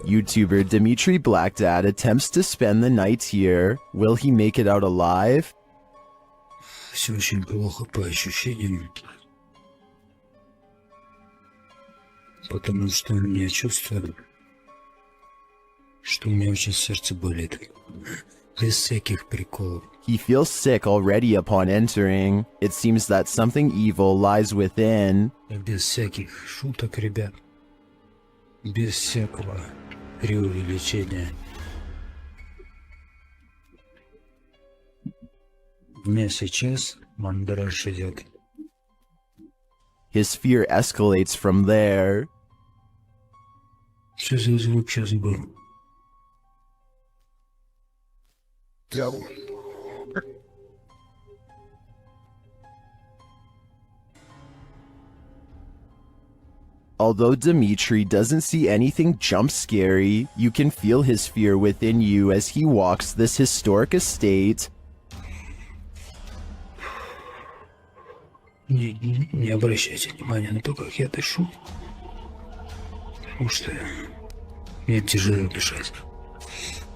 A: YouTuber Dimitri Blackdad attempts to spend the night here. Will he make it out alive?
I: Все очень плохо по ощущениям, потому что у меня чувство, что у меня очень сердце болит. Без всяких приколов.
A: He feels sick already upon entering. It seems that something evil lies within.
I: Без всяких шуток, ребят. Без всякого преувеличения. У меня сейчас мандраж идет.
A: His fear escalates from there.
I: Что за звук сейчас был?
A: Although Dimitri doesn't see anything jump scary, you can feel his fear within you as he walks this historic estate.
I: Не обращайте внимания на то, как я дышу. Потому что мне тяжело дышать.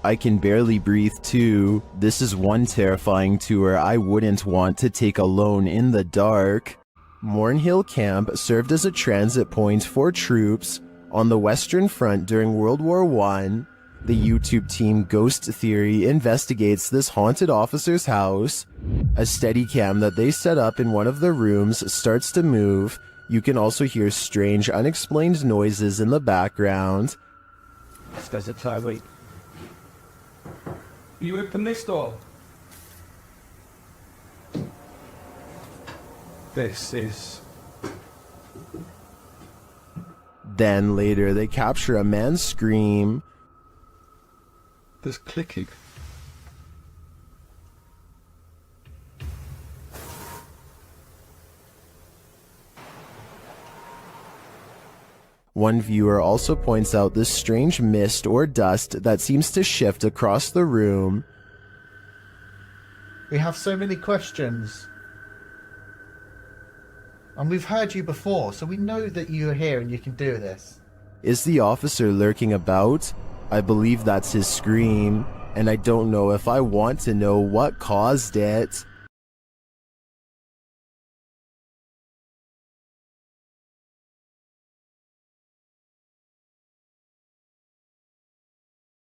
A: I can barely breathe too. This is one terrifying tour I wouldn't want to take alone in the dark. Mornhill Camp served as a transit point for troops on the Western Front during World War I. The YouTube team Ghost Theory investigates this haunted officer's house. A Steadicam that they set up in one of the rooms starts to move. You can also hear strange, unexplained noises in the background.
F: This guy's a tirade. You open this door? This is...
A: Then later they capture a man's scream.
F: There's clicking.
A: One viewer also points out this strange mist or dust that seems to shift across the room.
B: We have so many questions. And we've heard you before, so we know that you're here and you can do this.
A: Is the officer lurking about? I believe that's his scream, and I don't know if I want to know what caused it.